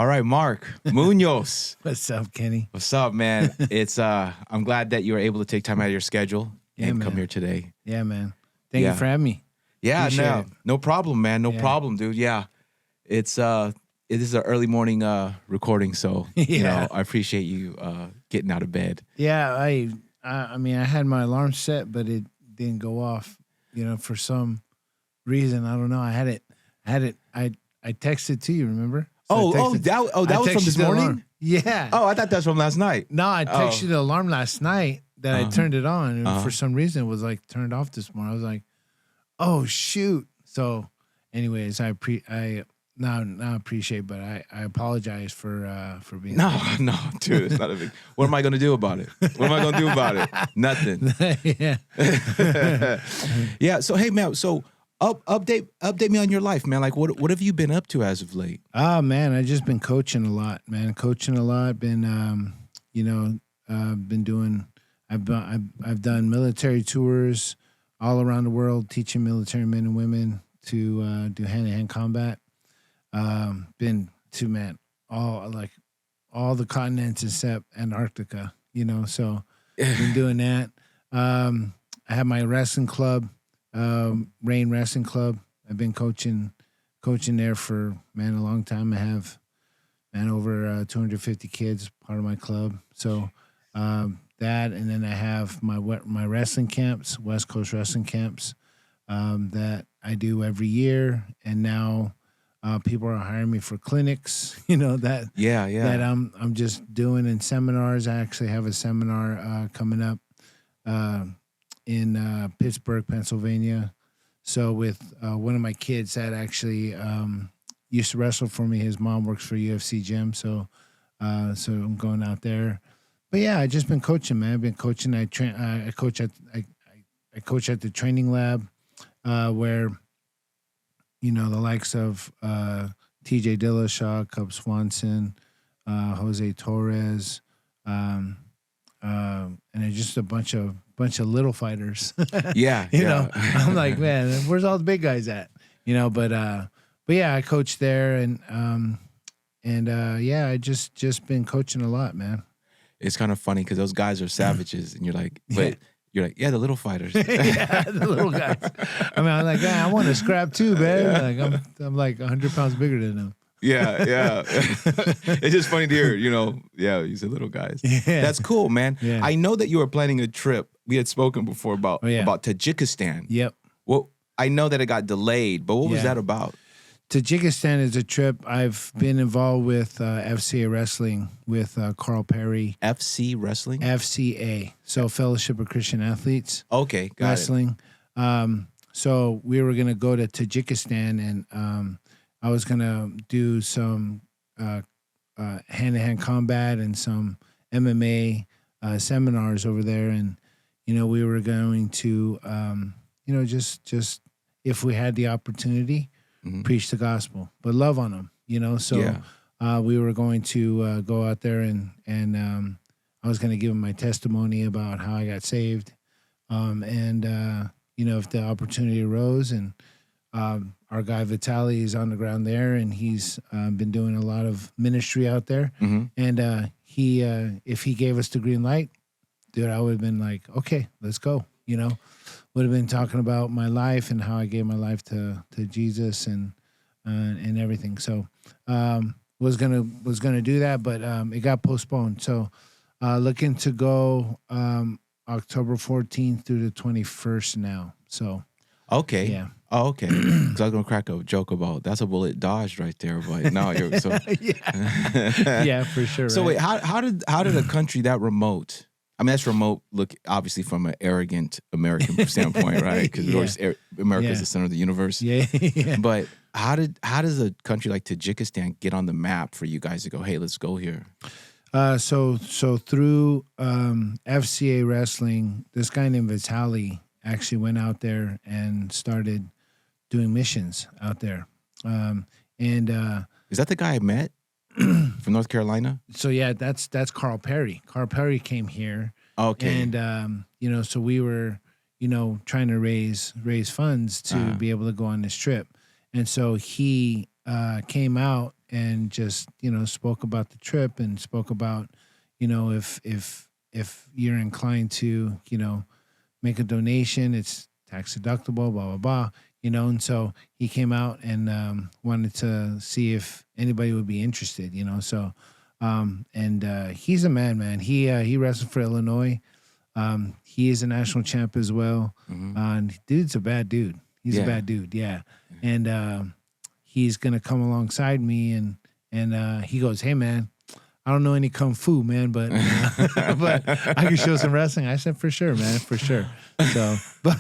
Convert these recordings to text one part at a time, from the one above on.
All right, Mark Munoz. What's up, Kenny? What's up, man? It's I'm glad that you were able to take time out of your schedule and come here today. Yeah, man. Thank you for having me. Yeah, Appreciate no problem, man. No problem, dude. Yeah. It is an early morning recording, so you know, I appreciate you getting out of bed. Yeah, I mean, I had my alarm set, but it didn't go off, for some reason. I don't know. I texted to you, remember? So that was from this morning? Yeah. Oh, I thought that's from last night. No, I texted you the alarm last night that I turned it on, and for some reason it was like turned off this morning. I was like, oh shoot. So anyways, I appreciate, but I apologize for being No, dude, it's not a big. What am I gonna do about it? What am I gonna do about it? Nothing. Yeah. Yeah. So hey, man. So update me on your life, man. Like, what have you been up to as of late? Oh man, I just been coaching a lot, man. Been been doing. I've done military tours all around the world, teaching military men and women to do hand-to-hand combat. Been to, man, all the continents except Antarctica, so been doing that. I have my wrestling club, Rain Wrestling Club. I've been coaching there for, man, a long time. I have, man, over 250 kids part of my club. So that, and then I have my wrestling camps, West Coast wrestling camps, that I do every year, and now people are hiring me for clinics, that I'm just doing in seminars. I actually have a seminar coming up in Pittsburgh, Pennsylvania. So with one of my kids that actually used to wrestle for me, his mom works for UFC gym, so I'm going out there. But yeah, I just been coaching, man. I've been coaching. I coach at the training lab where, the likes of TJ Dillashaw, Cub Swanson, Jose Torres, and it's just a bunch of little fighters. Yeah, I'm like, man, where's all the big guys at? But yeah, I coach there, and I just been coaching a lot, man. It's kind of funny because those guys are savages, and you're like, but you're like, yeah, the little fighters. Yeah, the little guys. I mean, I'm like, I want to scrap too, man. Like I'm like 100 pounds bigger than them. Yeah. It's just funny to hear, you said little guys. Yeah. That's cool, man. Yeah. I know that you were planning a trip. We had spoken before about Tajikistan. Yep. Well, I know that it got delayed, but what was that about? Tajikistan is a trip. I've been involved with FCA Wrestling with Carl Perry. FC Wrestling? FCA. So Fellowship of Christian Athletes. Okay, got Wrestling. It. So we were going to go to Tajikistan, and I was going to do some hand-to-hand combat and some MMA seminars over there. And, we were going to, just if we had the opportunity, preach the gospel, but love on them, So we were going to go out there and I was going to give them my testimony about how I got saved. If the opportunity arose, and our guy Vitaly is on the ground there, and he's been doing a lot of ministry out there. Mm-hmm. And he, if he gave us the green light, dude, I would have been like, okay, let's go. Would have been talking about my life and how I gave my life to Jesus and everything. So was gonna do that, but it got postponed. So looking to go October 14th through the 21st now. So okay, yeah. Oh, okay. Because I was gonna crack a joke about that's a bullet dodged right there, but no, you're so yeah, for sure. So right? wait, how did a country that remote? I mean, that's remote. Look, obviously, from an arrogant American standpoint, right? Because America is the center of the universe. Yeah. But how does a country like Tajikistan get on the map for you guys to go? Hey, let's go here. So through FCA Wrestling, this guy named Vitaly actually went out there and started doing missions out there. Is that the guy I met? From North Carolina? So yeah, that's Carl Perry. Carl Perry came here. Okay. And so we were, trying to raise funds to be able to go on this trip. And so he came out and just, spoke about the trip and spoke about, if you're inclined to, make a donation, it's tax deductible, blah, blah, blah, and so he came out and wanted to see if anybody would be interested, so, and he's a man. He wrestled for Illinois. He is a national champ as well. And dude's a bad dude. He's a bad dude. Yeah. And, he's going to come alongside me and he goes, "Hey man, I don't know any Kung Fu, man, but but I can show some wrestling." I said, "For sure, man, for sure." So, but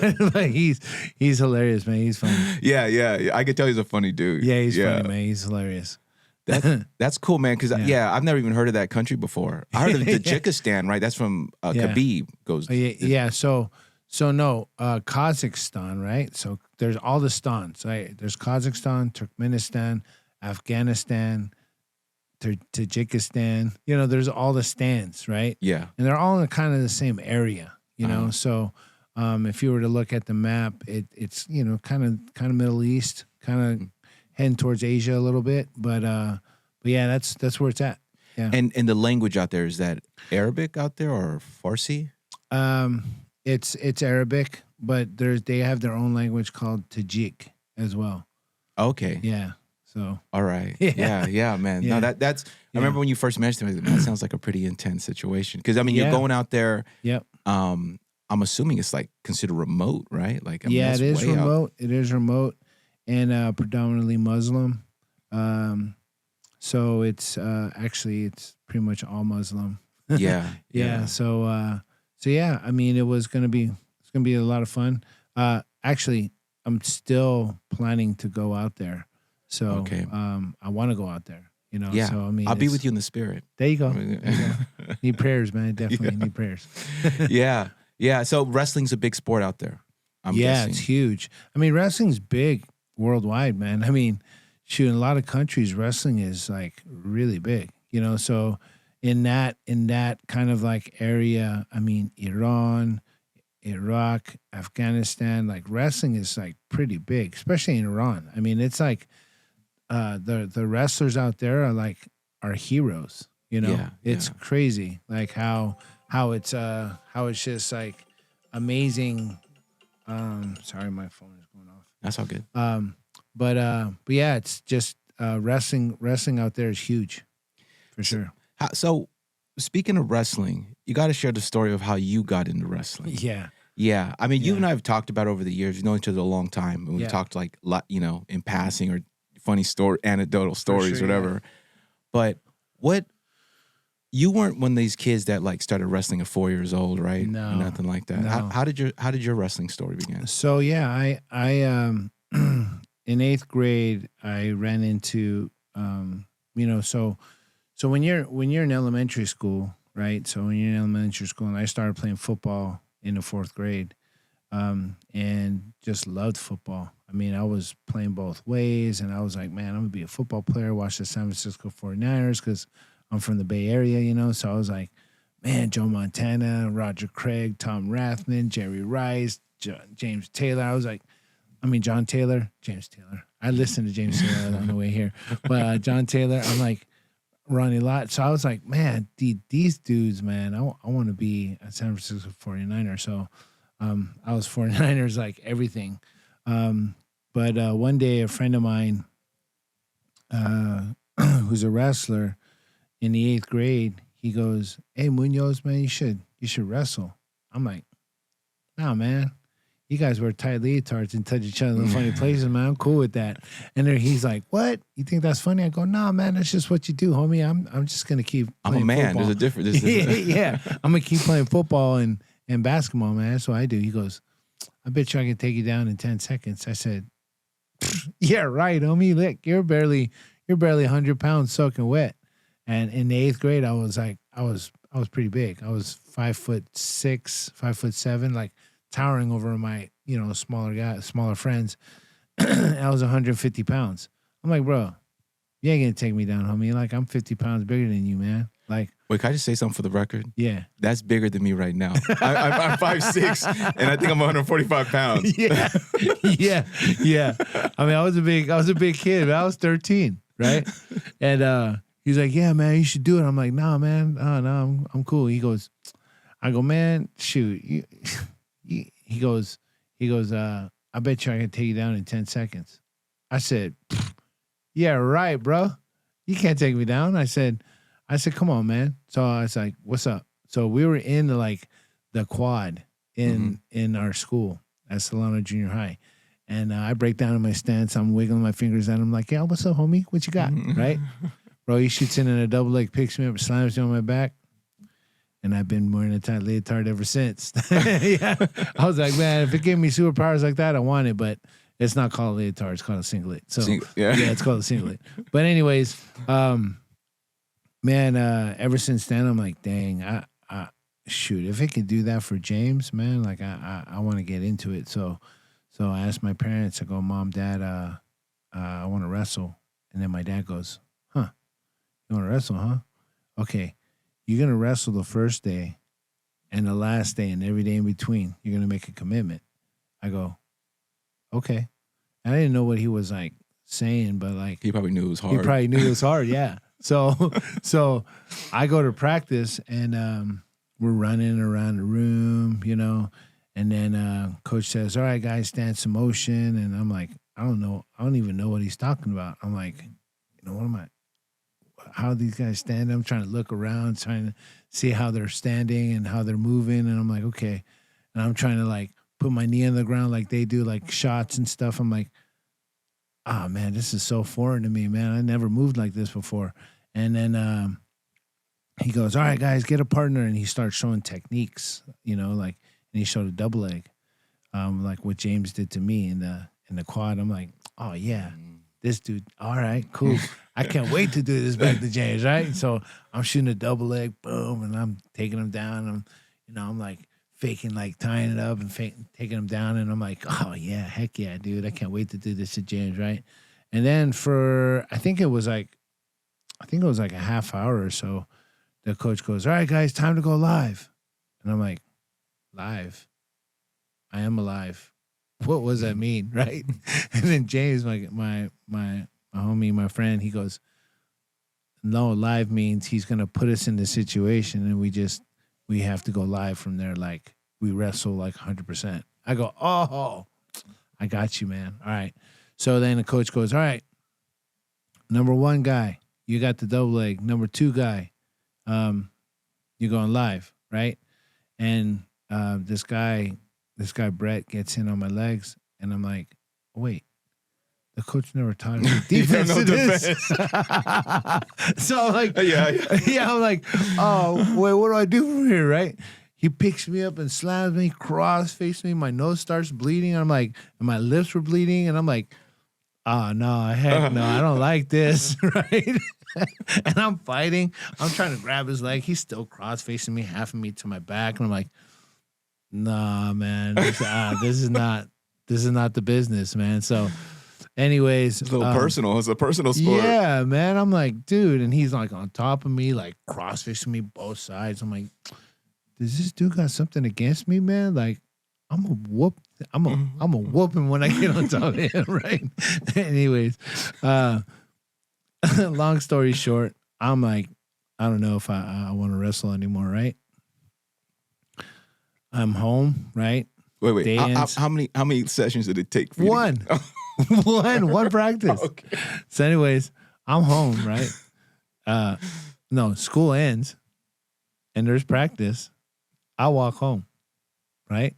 he's hilarious, man. He's funny. Yeah. I could tell he's a funny dude. Yeah, he's funny, man. He's hilarious. That's cool, man. Because I've never even heard of that country before. I heard of Tajikistan, right? That's from Khabib goes. So no, Kazakhstan, right? So there's all the stans, right? There's Kazakhstan, Turkmenistan, Afghanistan, Tajikistan. There's all the stands, right? Yeah. And they're all in kind of the same area, So if you were to look at the map, it's kind of Middle East, kind of heading towards Asia a little bit, but yeah, that's where it's at. Yeah. And the language out there, is that Arabic out there or Farsi? It's Arabic, but they have their own language called Tajik as well. Okay. Yeah. So. All right. Yeah, man. Yeah. No, that's. I remember when you first mentioned it. That sounds like a pretty intense situation. Because you're going out there. Yep. I'm assuming it's like considered remote, right? Like, it is remote. It is remote, and predominantly Muslim. So it's actually it's pretty much all Muslim. Yeah. So yeah, it's gonna be a lot of fun. Actually, I'm still planning to go out there. So okay. I want to go out there. Yeah. So I'll be with you in the spirit. There you go. Need prayers, man. Definitely need prayers. Yeah. So wrestling's a big sport out there. I'm guessing. It's huge. Wrestling's big worldwide, man. Shoot, in a lot of countries, wrestling is like really big. So in that kind of like area, Iran, Iraq, Afghanistan, like wrestling is like pretty big, especially in Iran. It's like the wrestlers out there are heroes. It's crazy, like how it's just like amazing. Sorry, my phone is going off. That's all good. But yeah, it's just wrestling out there is huge, for sure. So speaking of wrestling, you got to share the story of how you got into wrestling. Yeah. Yeah. You and I have talked about over the years. We've known each other a long time. And we've talked like, in passing or funny anecdotal stories, or whatever. Yeah. But you weren't one of these kids that like started wrestling at 4 years old, right? No. Nothing like that. No. How did your wrestling story begin? So yeah, I in 8th grade, I ran into, so when you're in elementary school, right? So when you're in elementary school, and I started playing football in the 4th grade, and just loved football. I was playing both ways, and I was like, man, I'm gonna be a football player. Watch the San Francisco 49ers because I'm from the Bay Area, So I was like, man, Joe Montana, Roger Craig, Tom Rathman, Jerry Rice, James Taylor. I was like, James Taylor. I listened to James Taylor on the way here, but John Taylor. I'm like, Ronnie Lott. So I was like, man, these dudes, man, I want to be a San Francisco 49er. So I was 49ers like everything. But one day a friend of mine who's a wrestler in the 8th grade, he goes, "Hey, Munoz, man, you should wrestle." I'm like, "Nah, man. You guys wear tight leotards and touch each other in funny places, man. I'm cool with that." And then he's like, "What? You think that's funny?" I go, "Nah, man, that's just what you do, homie. I'm just gonna keep playing I'm a man. football." There's a difference. Yeah. I'm gonna keep playing football and basketball, man. That's what I do. He goes, "I bet you I can take you down in 10 seconds." I said, "Yeah, right, homie. Look, you're barely 100 pounds soaking wet." And in the 8th grade, I was pretty big. I was 5'6", 5'7", like towering over my, smaller friends. I was 150 pounds. I'm like, bro, you ain't gonna take me down, homie. Like, I'm 50 pounds bigger than you, man. Like, wait, can I just say something for the record? Yeah. That's bigger than me right now. I'm 5'6", and I think I'm 145 pounds. Yeah. I was a big kid, but I was 13. right? And he's like, yeah, man, you should do it. I'm like, nah, man, no, I'm cool. I go, man, shoot. He goes, I bet you I can take you down in 10 seconds. I said, yeah, right, bro. You can't take me down. I said, come on, man. So I was like, what's up? So we were in the quad in our school at Solano Junior High. And I break down in my stance. I'm wiggling my fingers at him like, yeah, what's up, homie? What you got? Right? Bro, he shoots in a double leg, picks me up, slams me on my back. And I've been wearing a tight leotard ever since. Yeah. I was like, man, if it gave me superpowers like that, I want it. But it's not called a leotard. It's called a singlet. So, yeah, it's called a singlet. But anyways, man, ever since then, I'm like, dang, shoot, if it could do that for James, man, like I want to get into it. So I asked my parents, I go, Mom, Dad, I want to wrestle. And then my dad goes, huh, you want to wrestle, huh? Okay, you're going to wrestle the first day and the last day and every day in between. You're going to make a commitment. I go, okay. And I didn't know what he was like saying, but like. He probably knew it was hard. He probably knew it was hard, yeah. So I go to practice and we're running around the room, you know, and then coach says, all right, guys, stance in motion. And I'm like, I don't know. I don't even know what he's talking about. I'm like, you know, what am I? How are these guys standing? I'm trying to look around, trying to see how they're standing and how they're moving. And I'm like, okay. And I'm trying to like put my knee on the ground like they do, like shots and stuff. I'm like, oh, man, this is so foreign to me, man. I never moved like this before. And then he goes, all right, guys, get a partner. And he starts showing techniques, you know, like, and he showed a double leg, like what James did to me in the quad. I'm like, oh, yeah, this dude, all right, cool. I can't wait to do this back to James, right? So I'm shooting a double leg, boom, and I'm taking him down. I'm like faking, like tying it up and taking him down. And I'm like, oh, yeah, heck yeah, dude. I can't wait to do this to James, right? And then I think it was like a half hour or so, the coach goes, all right, guys, time to go live. And I'm like, live? I am alive. What does that mean, right? And then James, my homie, my friend, he goes, no, live means he's going to put us in the situation and we have to go live from there. Like we wrestle like 100%. I go, oh, I got you, man. All right. So then the coach goes, all right, number one guy, you got the double leg. Number two guy, you're going live, right? And this guy Brett gets in on my legs, and I'm like, wait, the coach never taught me defense. So I'm like, yeah, I'm like, oh wait, what do I do from here, right? He picks me up and slams me, cross-faced me. My nose starts bleeding. I'm like, and my lips were bleeding, and I'm like, oh no, heck no, I don't like this, right? And I'm fighting. I'm trying to grab his leg. He's still cross-facing me, half of me to my back, and I'm like, nah, man, this is not the business, man. So, anyways, it's a little personal. It's a personal sport. Yeah, man. I'm like, dude, and he's like on top of me, like cross-facing me both sides. I'm like, does this dude got something against me, man? Like, I'm a whoop him when I get on top of him, right? Anyways, long story short, I'm like, I don't know if I want to wrestle anymore, right? I'm home, right? Wait. How many sessions did it take for you? One. One practice. Okay. So anyways, I'm home, right? No, school ends and there's practice. I walk home, right?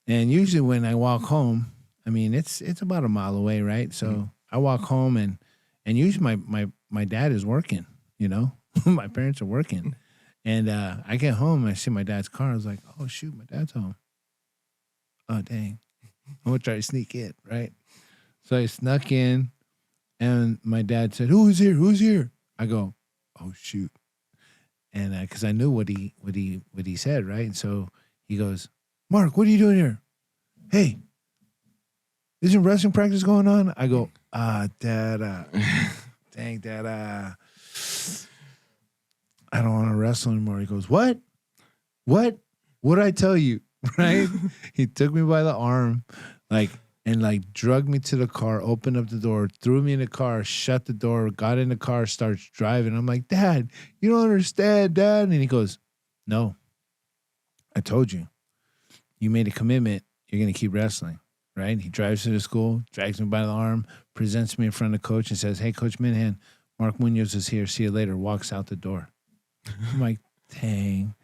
And usually when I walk home, I mean, it's about a mile away, right? So I walk home and usually my dad is working, you know? My parents are working. And I get home and I see my dad's car. I was like, oh, shoot, my dad's home. Oh, dang. I'm going to try to sneak in, right? So I snuck in and my dad said, who's here? I go, oh, shoot. And because I knew what he said, right? And so he goes, Mark, what are you doing here? Hey, isn't wrestling practice going on? I go, Dad, dang, Dad, I don't want to wrestle anymore. He goes, what? What'd I tell you? Right? He took me by the arm, like and like drugged me to the car, opened up the door, threw me in the car, shut the door, got in the car, starts driving. I'm like, Dad, you don't understand, Dad. And he goes, no, I told you. You made a commitment. You're going to keep wrestling, right? He drives to the school, drags me by the arm, presents me in front of the coach and says, hey, Coach Minhan, Mark Munoz is here. See you later. Walks out the door. I'm like, dang.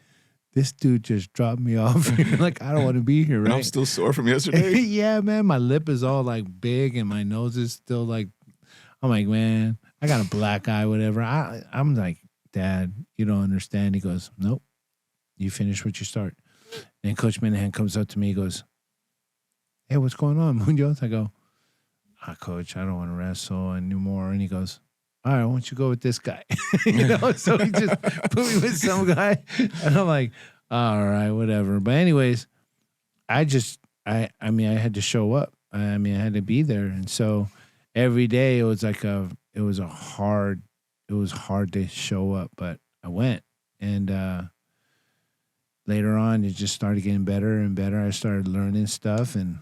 This dude just dropped me off. Like, I don't want to be here, right? I'm still sore from yesterday. Yeah, man. My lip is all like big and my nose is still like, I'm like, man, I got a black eye, whatever. I'm like, Dad, you don't understand. He goes, nope. You finish what you start. And Coach Minahan comes up to me. He goes, hey, what's going on, Munoz? I go, Coach, I don't want to wrestle anymore. And he goes, all right, why don't you go with this guy? So he just put me with some guy. And I'm like, all right, whatever. But anyways, I mean, I had to show up. I mean, I had to be there. And so every day it was hard to show up, but I went. And later on, it just started getting better and better. I started learning stuff. And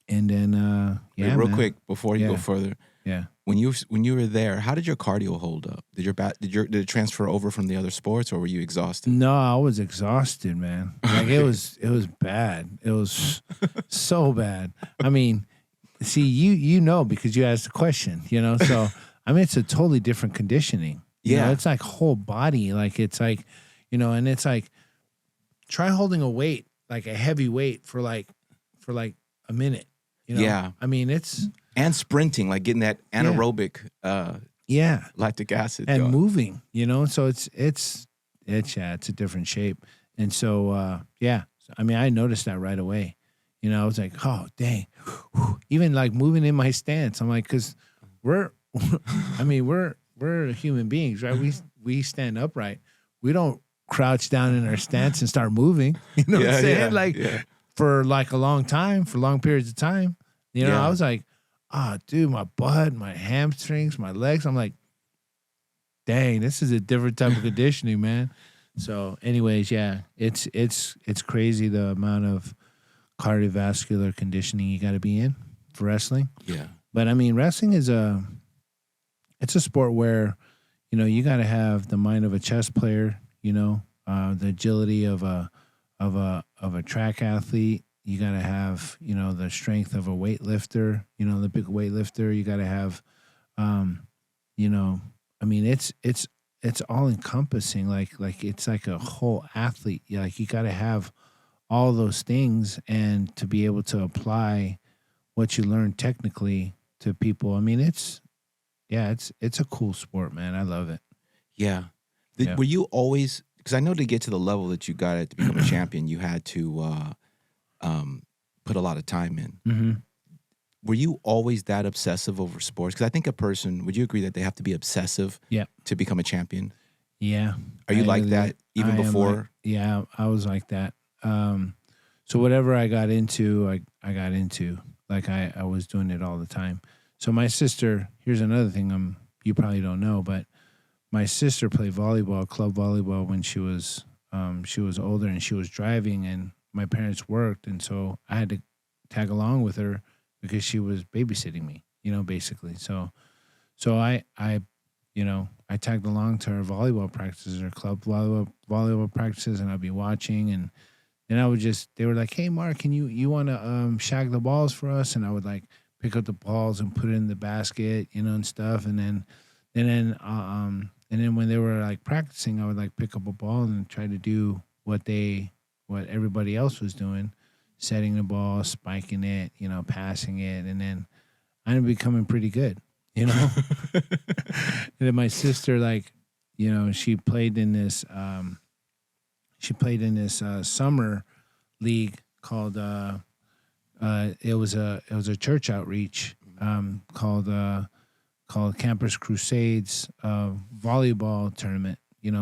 then, Wait, real quick, before you go further. Yeah. When you were there, how did your cardio hold up? Did it transfer over from the other sports, or were you exhausted? No, I was exhausted, man. Like it was bad. It was so bad. I mean, see, you know because you asked the question, So I mean, it's a totally different conditioning. Yeah, it's like whole body. Like it's like, and it's like try holding a weight, like a heavy weight for like a minute. Yeah. I mean, it's. And sprinting, like getting that anaerobic lactic acid and going. moving, so it's a different shape. And so I mean, I noticed that right away. I was like, oh dang. Even like moving in my stance, I'm like, because we're human beings, right? We stand upright. We don't crouch down in our stance and start moving. You know what I'm saying? For like a long time, for long periods of time. I was like, dude, my butt, my hamstrings, my legs. I'm like, dang, this is a different type of conditioning, man. So anyways, it's crazy the amount of cardiovascular conditioning you got to be in for wrestling. Yeah. But I mean, wrestling is it's a sport where, you got to have the mind of a chess player, the agility of a track athlete. You got to have, the strength of a weightlifter, Olympic weightlifter. You got to have, I mean, it's all encompassing. Like it's like a whole athlete. Like you got to have all those things and to be able to apply what you learn technically to people. I mean, it's a cool sport, man. I love it. Yeah. Were you always, because I know to get to the level that you got at to become a champion, you had to, put a lot of time in. Mm-hmm. Were you always that obsessive over sports? Because I think would you agree that they have to be obsessive to become a champion? Yeah. Are you like that even before? I was like that. So whatever I got into, I got into. Like I was doing it all the time. So my sister, here's another thing you probably don't know, but my sister played volleyball, club volleyball, when she was older and she was driving, and my parents worked, and so I had to tag along with her because she was babysitting me, basically. So I tagged along to her volleyball practices, her club volleyball practices, and I'd be watching, and then they were like, hey, Mark, can you want to shag the balls for us? And I would like pick up the balls and put it in the basket, and stuff. And then when they were like practicing, I would like pick up a ball and try to do what everybody else was doing, setting the ball, spiking it, passing it. And then I ended up becoming pretty good, And then my sister, like, she played in this summer league called, it was a church outreach called Campus Crusades volleyball tournament,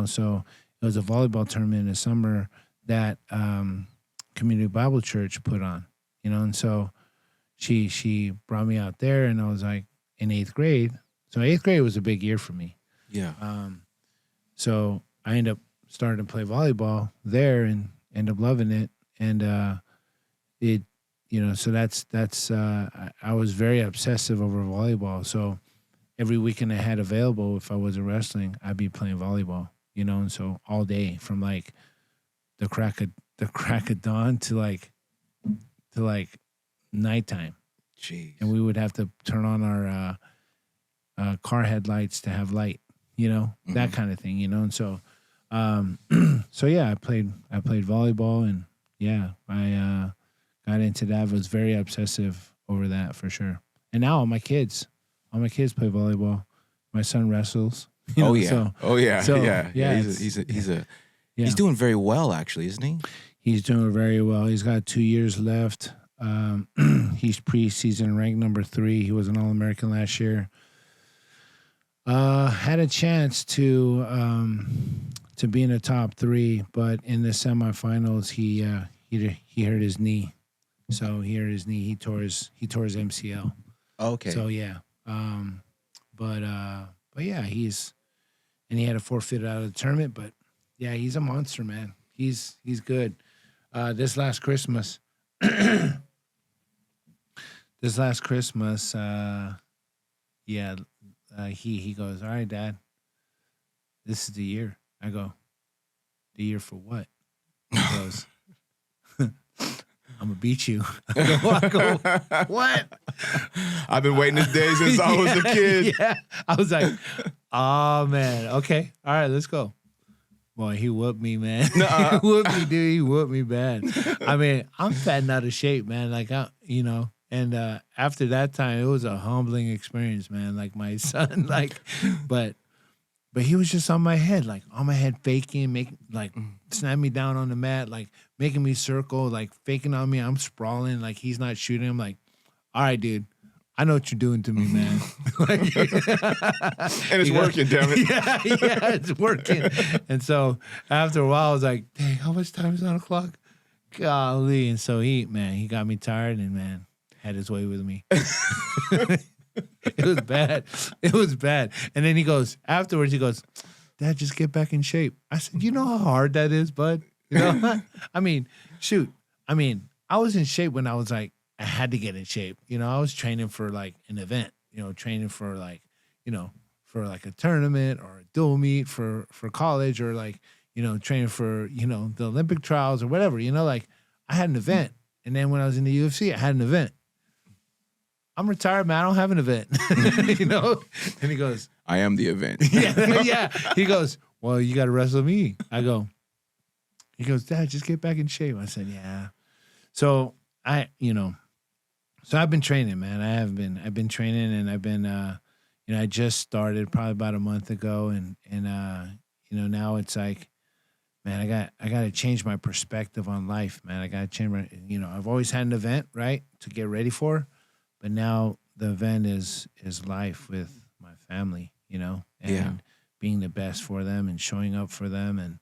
So it was a volleyball tournament in the summer that Community Bible Church put on, and so she brought me out there, and I was like in 8th grade. So 8th grade was a big year for me. Yeah. So I ended up starting to play volleyball there and end up loving it. And so that's I was very obsessive over volleyball. So every weekend I had available, if I wasn't wrestling, I'd be playing volleyball. And so all day from like the crack of dawn to like nighttime. Jeez. And we would have to turn on our car headlights to have light, that kind of thing, And so, so yeah, I played volleyball, and yeah, I got into that. I was very obsessive over that for sure. And now all my kids play volleyball. My son wrestles. So he's doing very well, actually, isn't he? He's doing very well. He's got 2 years left. He's preseason ranked number 3. He was an All-American last year. Had a chance to be in the top 3, but in the semifinals he hurt his knee. So he hurt his knee. He tore his MCL. Okay. So yeah. But yeah, he had to forfeit out of the tournament. But yeah, he's a monster, man. He's good. This last Christmas. He goes, all right, Dad, this is the year. I go, the year for what? He goes, I'm going to beat you. I go, what? I've been waiting this day since I was a kid. Yeah. I was like, oh, man. Okay. All right, let's go. Boy, he whooped me, man. He whooped me, dude. He whooped me bad. I mean, I'm fat and out of shape, man. Like, and after that time, it was a humbling experience, man. Like my son, but he was just on my head, faking, snap me down on the mat, like making me circle, like faking on me. I'm sprawling, like he's not shooting. I'm like, all right, dude, I know what you're doing to me, man. And it's working, damn it. Yeah, it's working. And so after a while, I was like, dang, how much time is on the clock? Golly. And so he got me tired and, man, had his way with me. It was bad. It was bad. And then afterwards, he goes, Dad, just get back in shape. I said, you know how hard that is, bud? I mean, shoot. I mean, I was in shape when I was like, I had to get in shape. I was training for like an event, training for like, for like a tournament or a dual meet for college or like, training for, the Olympic trials or whatever, like I had an event. And then when I was in the UFC, I had an event. I'm retired, man. I don't have an event, And he goes, I am the event. yeah. He goes, well, you got to wrestle me. He goes, Dad, just get back in shape. I said, yeah. So so I've been training, man. I've been training, and I've been, I just started probably about a month ago, and now it's like, man, I got to change my perspective on life, man. I got to change my, I've always had an event, right, to get ready for, but now the event is life with my family, and being the best for them and showing up for them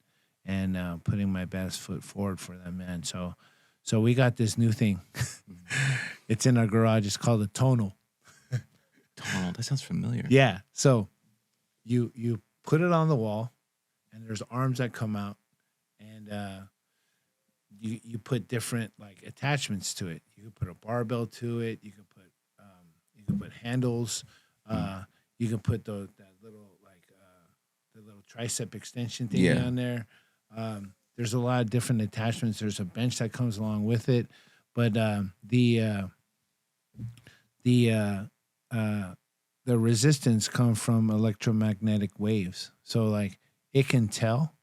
and putting my best foot forward for them, man. So we got this new thing. It's in our garage. It's called a tonal. Tonal. That sounds familiar. Yeah. So you put it on the wall, and there's arms that come out, and you put different like attachments to it. You can put a barbell to it. You can put handles. You can put the little tricep extension thing on there. There's a lot of different attachments. There's a bench that comes along with it, but the resistance comes from electromagnetic waves. So like it can tell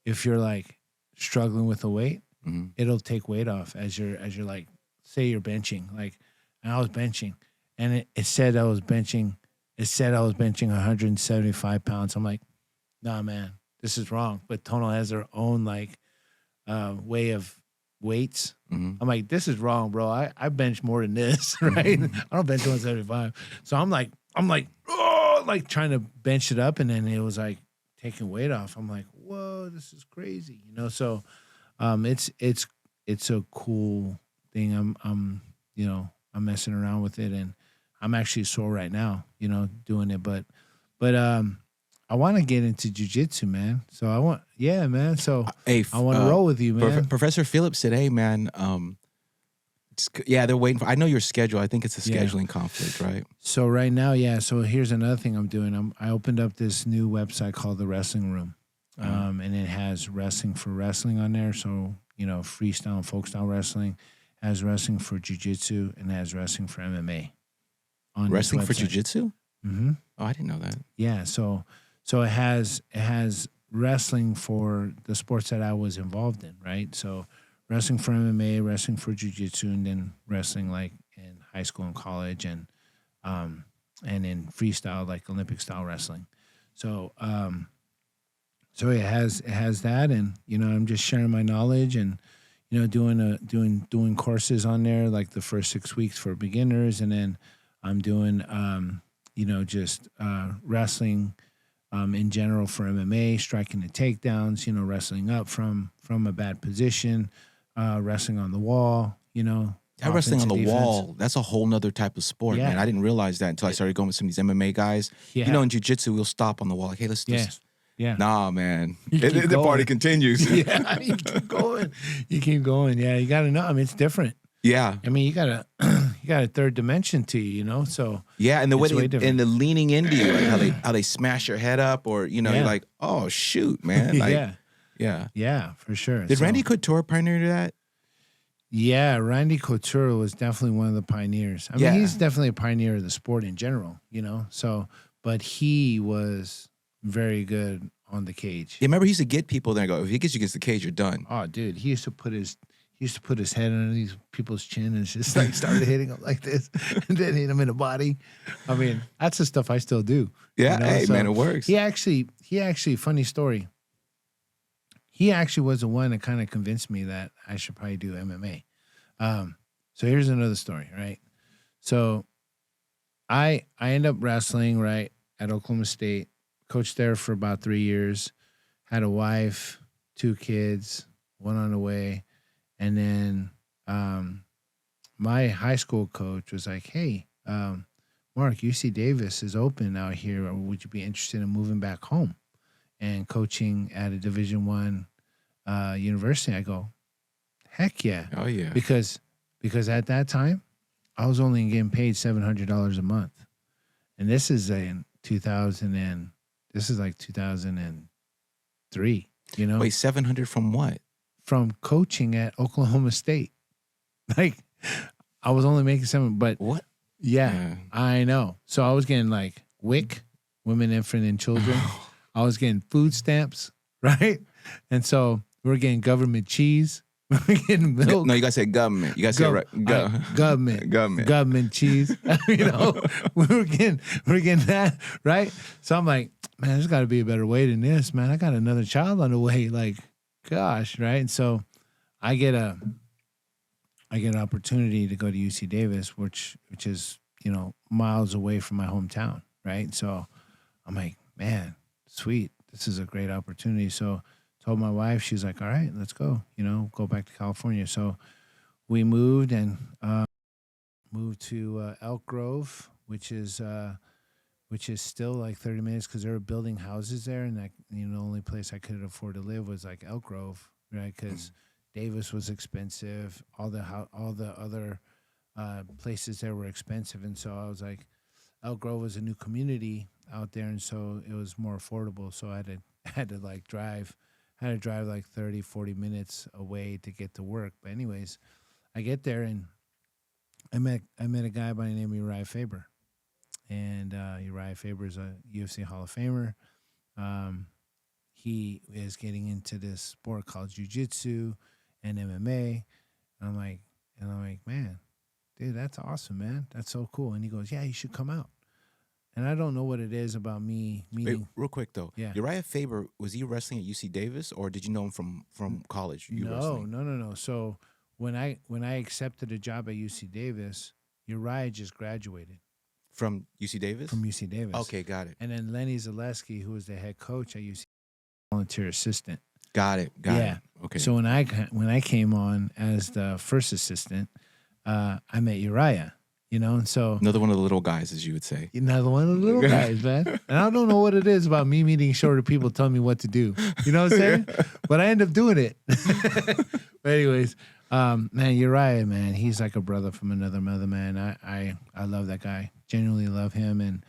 if you're like struggling with a weight. Mm-hmm. It'll take weight off as you're like, say you're benching, like, and I was benching, and it said I was benching 175 pounds. I'm like, nah, man, this is wrong. But Tonal has their own like way of weights. Mm-hmm. I'm like, this is wrong, bro. I bench more than this, right? Mm-hmm. I don't bench 175. So I'm like, oh, like trying to bench it up, and then it was like taking weight off. I'm like, whoa, this is crazy, So it's a cool thing. I'm messing around with it, and I'm actually sore right now, doing it. But I want to get into jiu-jitsu, man. So I want I want to roll with you, man. Professor Phillips said, hey, man, Yeah, they're waiting for. I know your schedule. I think it's a scheduling conflict, right? So right now, yeah. So here's another thing I'm doing. I opened up this new website called the Wrestling Room, and it has wrestling for wrestling on there. So freestyle and folk style wrestling, has wrestling for jiu-jitsu, and has wrestling for MMA. On wrestling for jiu-jitsu? Mm-hmm. Oh, I didn't know that. Yeah. So it has wrestling for the sports that I was involved in, right? So wrestling for MMA, wrestling for jiu-jitsu, and then wrestling like in high school and college, and in freestyle like Olympic style wrestling. So so it has that, and I'm just sharing my knowledge, and doing courses on there like the first 6 weeks for beginners, and then I'm doing just wrestling in general for MMA, striking the takedowns, wrestling up from a bad position, wrestling on the wall, That wrestling on the wall, that's a whole nother type of sport, man. I didn't realize that until I started going with some of these MMA guys. Yeah. In jiu-jitsu, we'll stop on the wall like, hey, let's do this. Yeah. Nah, man. The party continues. Yeah, you keep going. You keep going. Yeah, you got to know. I mean, it's different. Yeah. I mean, you got a third dimension to you, so. Yeah, and the way and the leaning into you, like how they smash your head up, or, you're like, oh, shoot, man. Like, Yeah, for sure. Did Randy Couture pioneer that? Yeah, Randy Couture was definitely one of the pioneers. I mean, he's definitely a pioneer of the sport in general, so, but he was very good on the cage. Yeah, remember he used to get people there and go, if he gets you against the cage, you're done. Oh, dude, he used to put his head underneath people's chin and just like started hitting them like this, and then hit them in the body. I mean, that's the stuff I still do. Yeah, hey, so man, it works. He actually, funny story. He actually was the one that kind of convinced me that I should probably do MMA. So here's another story, right? So I end up wrestling, right, at Oklahoma State. Coached there for about 3 years. Had a wife, 2 kids, one on the way. And then my high school coach was like, hey, Mark, UC Davis is open out here. Or would you be interested in moving back home and coaching at a Division I university? I go, heck yeah. Oh, yeah. Because at that time, I was only getting paid $700 a month. And this is in 2003, Wait, 700 from what? From coaching at Oklahoma State. Like, I was only making $7, but what? Yeah, I know. So I was getting like WIC, Women, Infant, and Children. I was getting food stamps, right? And so we're getting government cheese. We're getting milk. No, you gotta say government. You gotta say right. Government cheese. we're getting that, right? So I'm like, man, there's got to be a better way than this, man. I got another child on the way. Like, gosh, right? And so I get an opportunity to go to UC Davis, which is, miles away from my hometown, right? So I'm like, man, sweet. This is a great opportunity. So told my wife, she's like, all right, let's go, go back to California. So we moved and moved to Elk Grove, which is still like 30 minutes because they were building houses there. And that, the only place I could afford to live was like Elk Grove, right? Because Davis was expensive. All the other places there were expensive. And so I was like, Elk Grove was a new community out there. And so it was more affordable. So I had to like drive like 30, 40 minutes away to get to work. But anyways, I get there and I met a guy by the name of Uriah Faber. And Uriah Faber is a UFC Hall of Famer. He is getting into this sport called jiu-jitsu and MMA. And I'm like, man, dude, that's awesome, man. That's so cool. And he goes, yeah, you should come out. And I don't know what it is about me meeting. Wait, real quick though. Yeah. Uriah Faber, was he wrestling at UC Davis, or did you know him from college? No. So when I accepted a job at UC Davis, Uriah just graduated. From UC Davis? From UC Davis. Okay, got it. And then Lenny Zaleski, who was the head coach at UC, volunteer assistant. Got it. Okay. So when I came on as the first assistant, I met Uriah. And so another one of the little guys, as you would say. Another one of the little guys, man. And I don't know what it is about me meeting shorter people telling me what to do. You know what I'm saying? But I end up doing it. But anyways, Man, Uriah, man, he's like a brother from another mother, man. I love that guy. Genuinely love him, and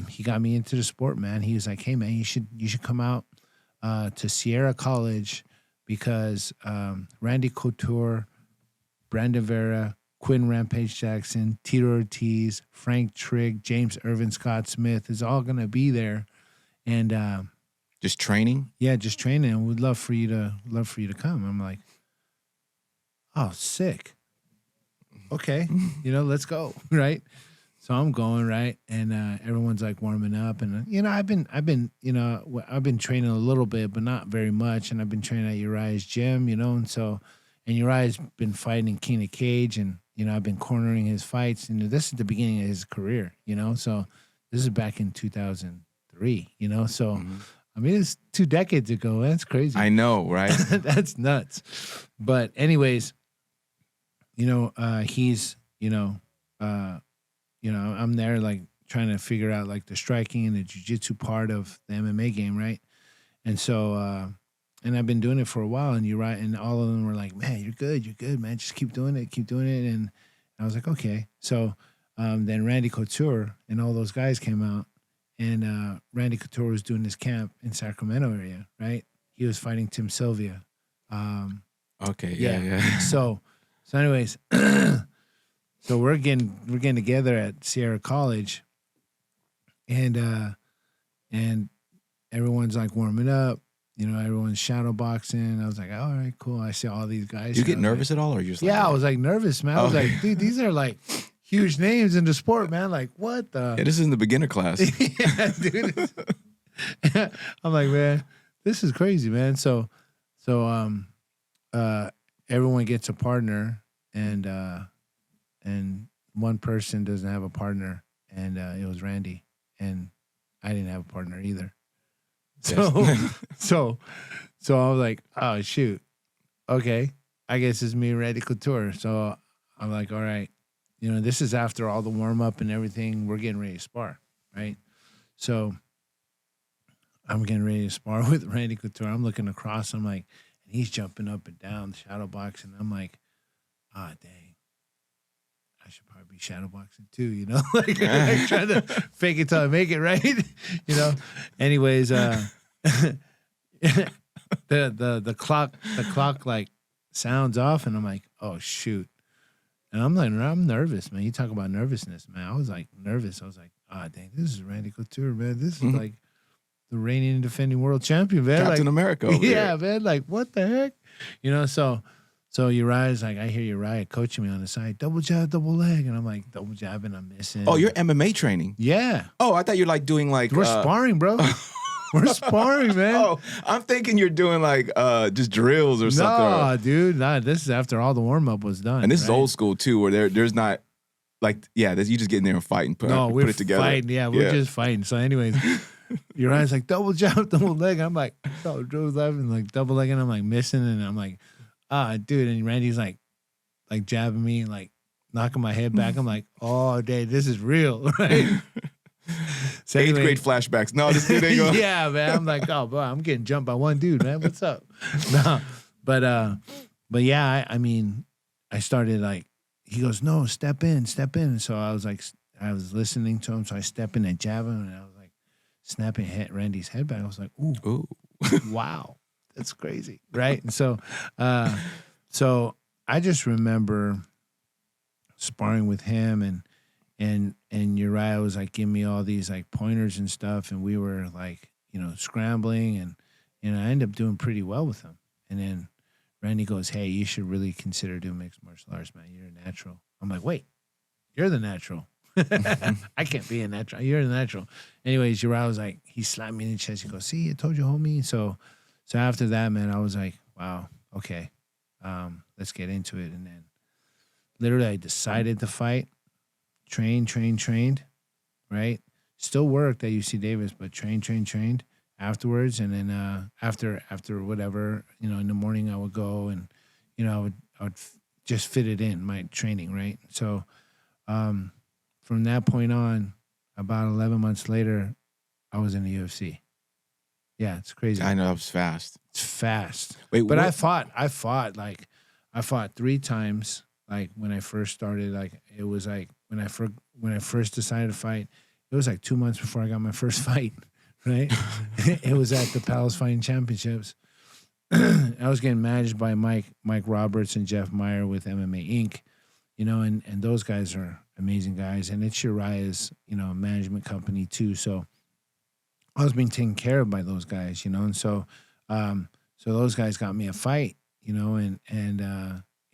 he got me into the sport, man. He was like, hey, man, you should come out to Sierra College because Randy Couture, Brandon Vera, Quinn Rampage Jackson, Tito Ortiz, Frank Trigg, James Irvin, Scott Smith is all gonna be there, and just training. Yeah, just training. And we'd love for you to come. I'm like, oh, sick. Okay, let's go, right? So I'm going, right, and everyone's like warming up, and I've been training a little bit, but not very much, and I've been training at Uriah's gym, and Uriah's been fighting in King of Cage, and I've been cornering his fights, and this is the beginning of his career, so this is back in 2003, so I mean it's 2 decades ago. That's crazy. I know, right? That's nuts. But anyways, he's I'm there like trying to figure out like the striking and the jiu-jitsu part of the MMA game, right? And so and I've been doing it for a while, and Uriah and all of them were like, man, you're good, man. Just keep doing it. And I was like, okay. So then Randy Couture and all those guys came out, and Randy Couture was doing this camp in Sacramento area, right? He was fighting Tim Sylvia. Okay, yeah. So anyways, so we're getting together at Sierra College, and everyone's like warming up. Everyone's shadow boxing. I was like, all right, cool. I see all these guys. You get nervous at all, or you're just I was like nervous, man. I was like, dude, these are like huge names in the sport, man. Like, what the? Yeah, this is in the beginner class. Yeah, dude. I'm like, man, this is crazy, man. So everyone gets a partner, and one person doesn't have a partner, and it was Randy, and I didn't have a partner either. So I was like, oh shoot, okay, I guess it's me and Randy Couture. So I'm like, all right, this is after all the warm up and everything. We're getting ready to spar, right? So I'm getting ready to spar with Randy Couture. I'm looking across. I'm like, and he's jumping up and down the shadow box, and I'm like, dang, I should probably be shadow boxing too, like trying to fake it till I make it, right? Anyways, the clock like sounds off, and I'm like, oh shoot. And I'm like, I'm nervous, man. You talk about nervousness, man. I was like nervous. I was like, dang, this is Randy Couture, man. This is like the reigning and defending world champion, man. Captain America. Yeah, man. Like, what the heck? So Uriah's like, I hear Uriah coaching me on the side, double jab, double leg. And I'm like, double jabbing, I'm missing. Oh, you're MMA training? Yeah. Oh, I thought you're like doing like... We're sparring, bro. We're sparring, man. Oh, I'm thinking you're doing like just drills or something. No, dude. Nah, this is after all the warm-up was done. And this is old school too, where there's not like, you just get in there and fight and put it together. Fighting. Yeah, we're just fighting. So anyways, Uriah's like, double jab, double leg. I'm like, oh, Joe's laughing, like double leg, and I'm like missing, and I'm like, dude, and Randy's like jabbing me, like knocking my head back. I'm like, oh, dang, this is real, right? So 8th grade flashbacks. No, this dude ain't going. Yeah, man. I'm like, oh, boy, I'm getting jumped by one dude, man. What's up? No, but yeah, I mean, I started like, he goes, no, step in. So I was like, I was listening to him, so I step in and jab him, and I was like, snapping Randy's head back. I was like, ooh. Wow. That's crazy, right? And so I just remember sparring with him, and Uriah was like giving me all these like pointers and stuff, and we were like, scrambling, and I ended up doing pretty well with him. And then Randy goes, hey, you should really consider doing mixed martial arts, man. You're a natural. I'm like, wait, you're the natural. I can't be a natural. You're the natural. Anyways, Uriah was like, he slapped me in the chest. He goes, see, I told you, homie. So after that, man, I was like, wow, okay, let's get into it. And then literally I decided to fight, trained, right? Still worked at UC Davis, but trained afterwards. And then after whatever, in the morning I would go and, I would just fit it in my training, right? So from that point on, about 11 months later, I was in the UFC. Yeah, it's crazy. I know, it was fast. It's fast. Wait, but I fought like I fought 3 times. Like when I first started, like it was like when I first decided to fight, it was like 2 months before I got my first fight. Right? It was at the Palace Fighting Championships. I was getting managed by Mike Roberts and Jeff Meyer with MMA Inc. You know, and those guys are amazing guys, and it's Uriah's, you know, management company too. So I was being taken care of by those guys, you know, and so those guys got me a fight, you know, and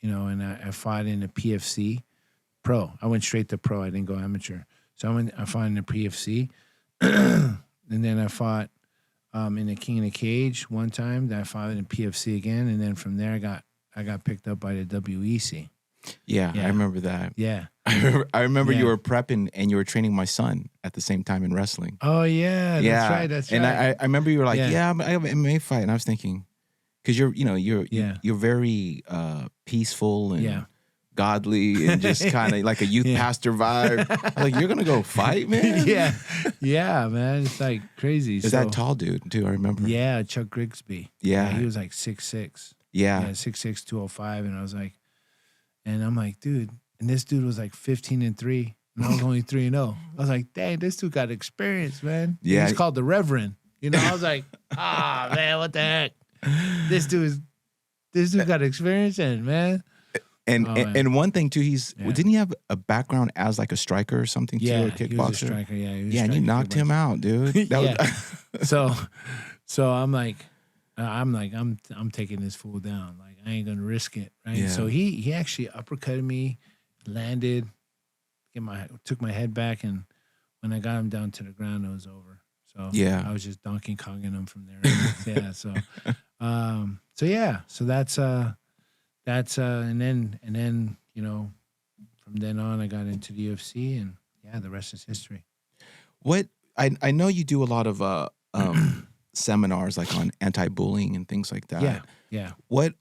you know, and I fought in a PFC pro. I went straight to pro. I didn't go amateur. So I fought in a PFC, and then I fought in the King of the Cage one time. Then I fought in a PFC again, and then from there I got picked up by the WEC. Yeah, I remember that. Yeah. I remember you were prepping and you were training my son at the same time in wrestling. Oh, yeah. That's right. That's and right. And I remember you were like, I have an MMA fight. And I was thinking, because you're very peaceful and godly and just kind of like a youth pastor vibe. Like, you're going to go fight, man? Yeah, man. It's like crazy. Is that tall dude, too? I remember. Yeah, Chuck Grigsby. Yeah. He was like 6'6". Yeah. 6'6", 205. And I was like, and I'm like, dude, and this dude was like 15-3, and I was only 3-0. I was like, dang, this dude got experience, man. Yeah. He's called the Reverend. You know, I was like, man, what the heck? This dude got experience in, man. And one thing too, didn't he have a background as like a striker or something too, a kickboxer? He was a striker. Yeah, he was and you knocked him out, dude. So I'm like, I'm taking this fool down. Like, I ain't gonna risk it, right? Yeah. So he actually uppercutted me, landed, took my head back, and when I got him down to the ground, it was over. So I was just Donkey Konging him from there. So and then you know, from then on I got into the UFC, and the rest is history. What I know you do a lot of seminars like on anti-bullying and things like that. Yeah. What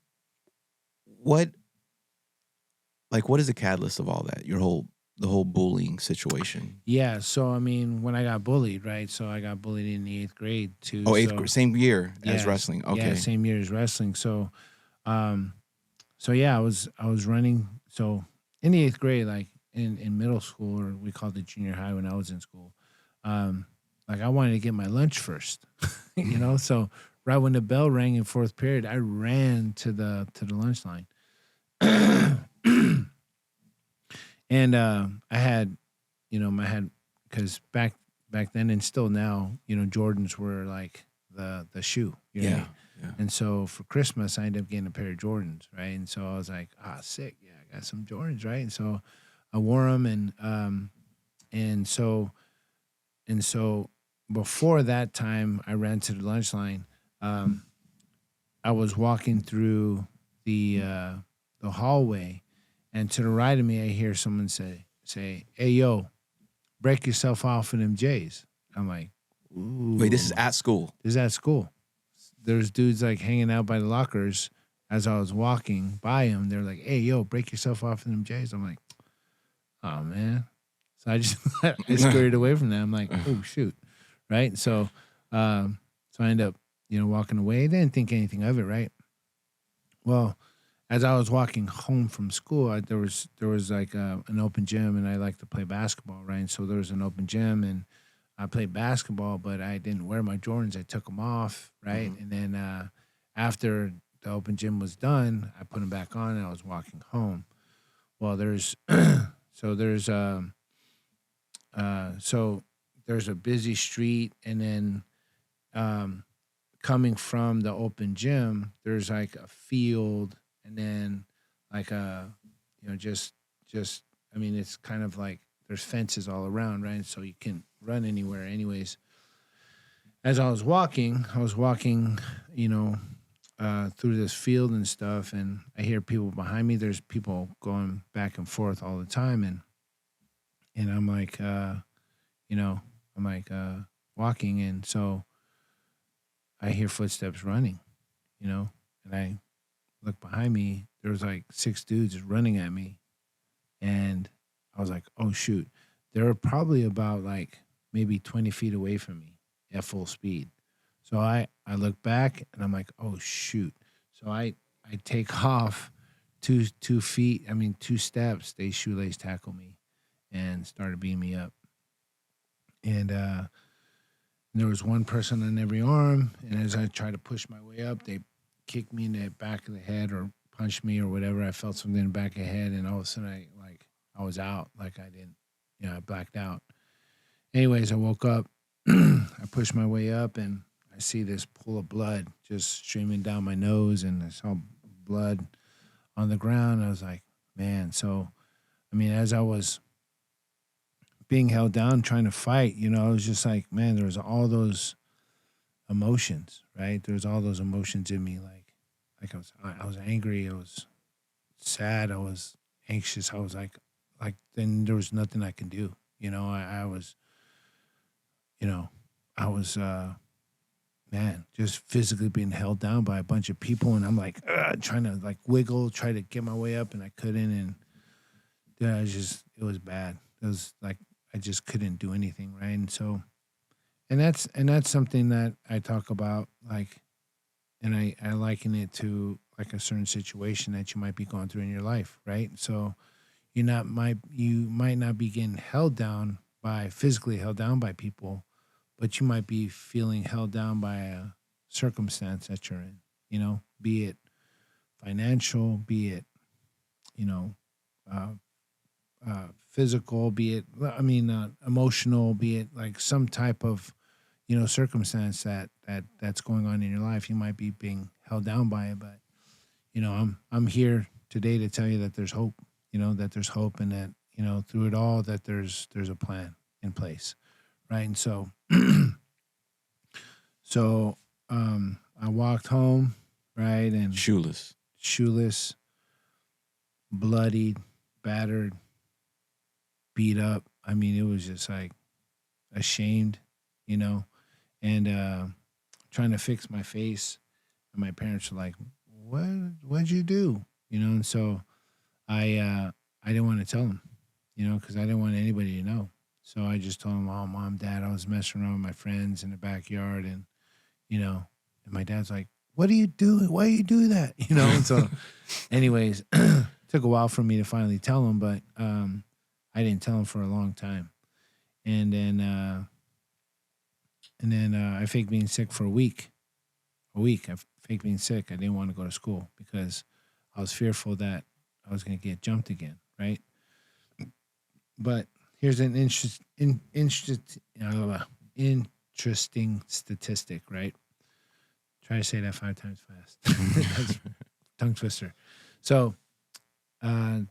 is the catalyst of all that? The whole bullying situation. Yeah. So I mean, when I got bullied, right? So I got bullied in the 8th grade too. Oh, 8th grade, same year as wrestling. Okay. Yeah, same year as wrestling. So, I was running. So in the 8th grade, like in middle school, or we called it junior high when I was in school, like I wanted to get my lunch first, you know. So right when the bell rang in 4th period, I ran to the lunch line, and I had, because back then and still now, you know, Jordans were like the shoe, you know? Yeah. And so for Christmas, I ended up getting a pair of Jordans, right? And so I was like, sick, yeah, I got some Jordans, right? And so I wore them, and so before that time, I ran to the lunch line. I was walking through the hallway, and to the right of me, I hear someone say, "Hey, yo, break yourself off in them J's." I'm like, ooh. Wait, this is at school? This is at school. There's dudes like hanging out by the lockers. As I was walking by them, they're like, "Hey, yo, break yourself off in them J's." I'm like, oh, man. So I just I scurried away from them. I'm like, oh, shoot. Right? So I ended up, walking away. They didn't think anything of it, right? Well, as I was walking home from school, there was like an open gym, and I like to play basketball, right? And so there was an open gym, and I played basketball, but I didn't wear my Jordans. I took them off, right? Mm-hmm. And then after the open gym was done, I put them back on, and I was walking home. Well, there's a busy street, and then coming from the open gym, there's like a field, and then like it's kind of like there's fences all around, right? So you can't run anywhere. Anyways, as I was walking, through this field and stuff, and I hear people behind me. There's people going back and forth all the time, and I'm like, walking, and so I hear footsteps running, and I look behind me. There was like 6 dudes running at me, and I was like, oh shoot. They were probably about like maybe 20 feet away from me at full speed. So I look back, and I'm like, oh shoot. So I take off 2 steps, they shoelace tackle me and started beating me up. And there was one person on every arm, and as I tried to push my way up, they kicked me in the back of the head or punched me or whatever. I felt something in the back of the head, and all of a sudden I was out, like I didn't, I blacked out. Anyways, I woke up, I pushed my way up, and I see this pool of blood just streaming down my nose, and I saw blood on the ground. I was like, man. So, I mean, as I was being held down, trying to fight, I was just like, man, there was all those emotions, right? There was all those emotions in me. Like I was angry. I was sad. I was anxious. I was like, then there was nothing I can do. I was, man, just physically being held down by a bunch of people. And I'm like, trying to like wiggle, try to get my way up, and I couldn't. And yeah, it was bad. It was like, I just couldn't do anything. Right. And so, and that's something that I talk about, like, and I liken it to like a certain situation that you might be going through in your life. Right. So you might not be getting physically held down by people, but you might be feeling held down by a circumstance that you're in, be it financial, be it, physical, be it, emotional, be it like some type of, circumstance that's going on in your life. You might be being held down by it, but, I'm here today to tell you that there's hope, that there's hope, and that, through it all, that there's a plan in place. Right. And so, I walked home, right. And shoeless, bloodied, battered, beat up. I mean, it was just like ashamed, and trying to fix my face. And my parents were like, what'd you do? And so I didn't want to tell them, because I didn't want anybody to know. So I just told them, oh, Mom, Dad, I was messing around with my friends in the backyard. And, and my dad's like, what are you doing? Why you do that? And so anyways, took a while for me to finally tell him, but I didn't tell him for a long time. And then I faked being sick for a week. I faked being sick. I didn't want to go to school because I was fearful that I was going to get jumped again, right? But here's an interesting statistic, right? Try to say that 5 times fast. That's tongue twister. So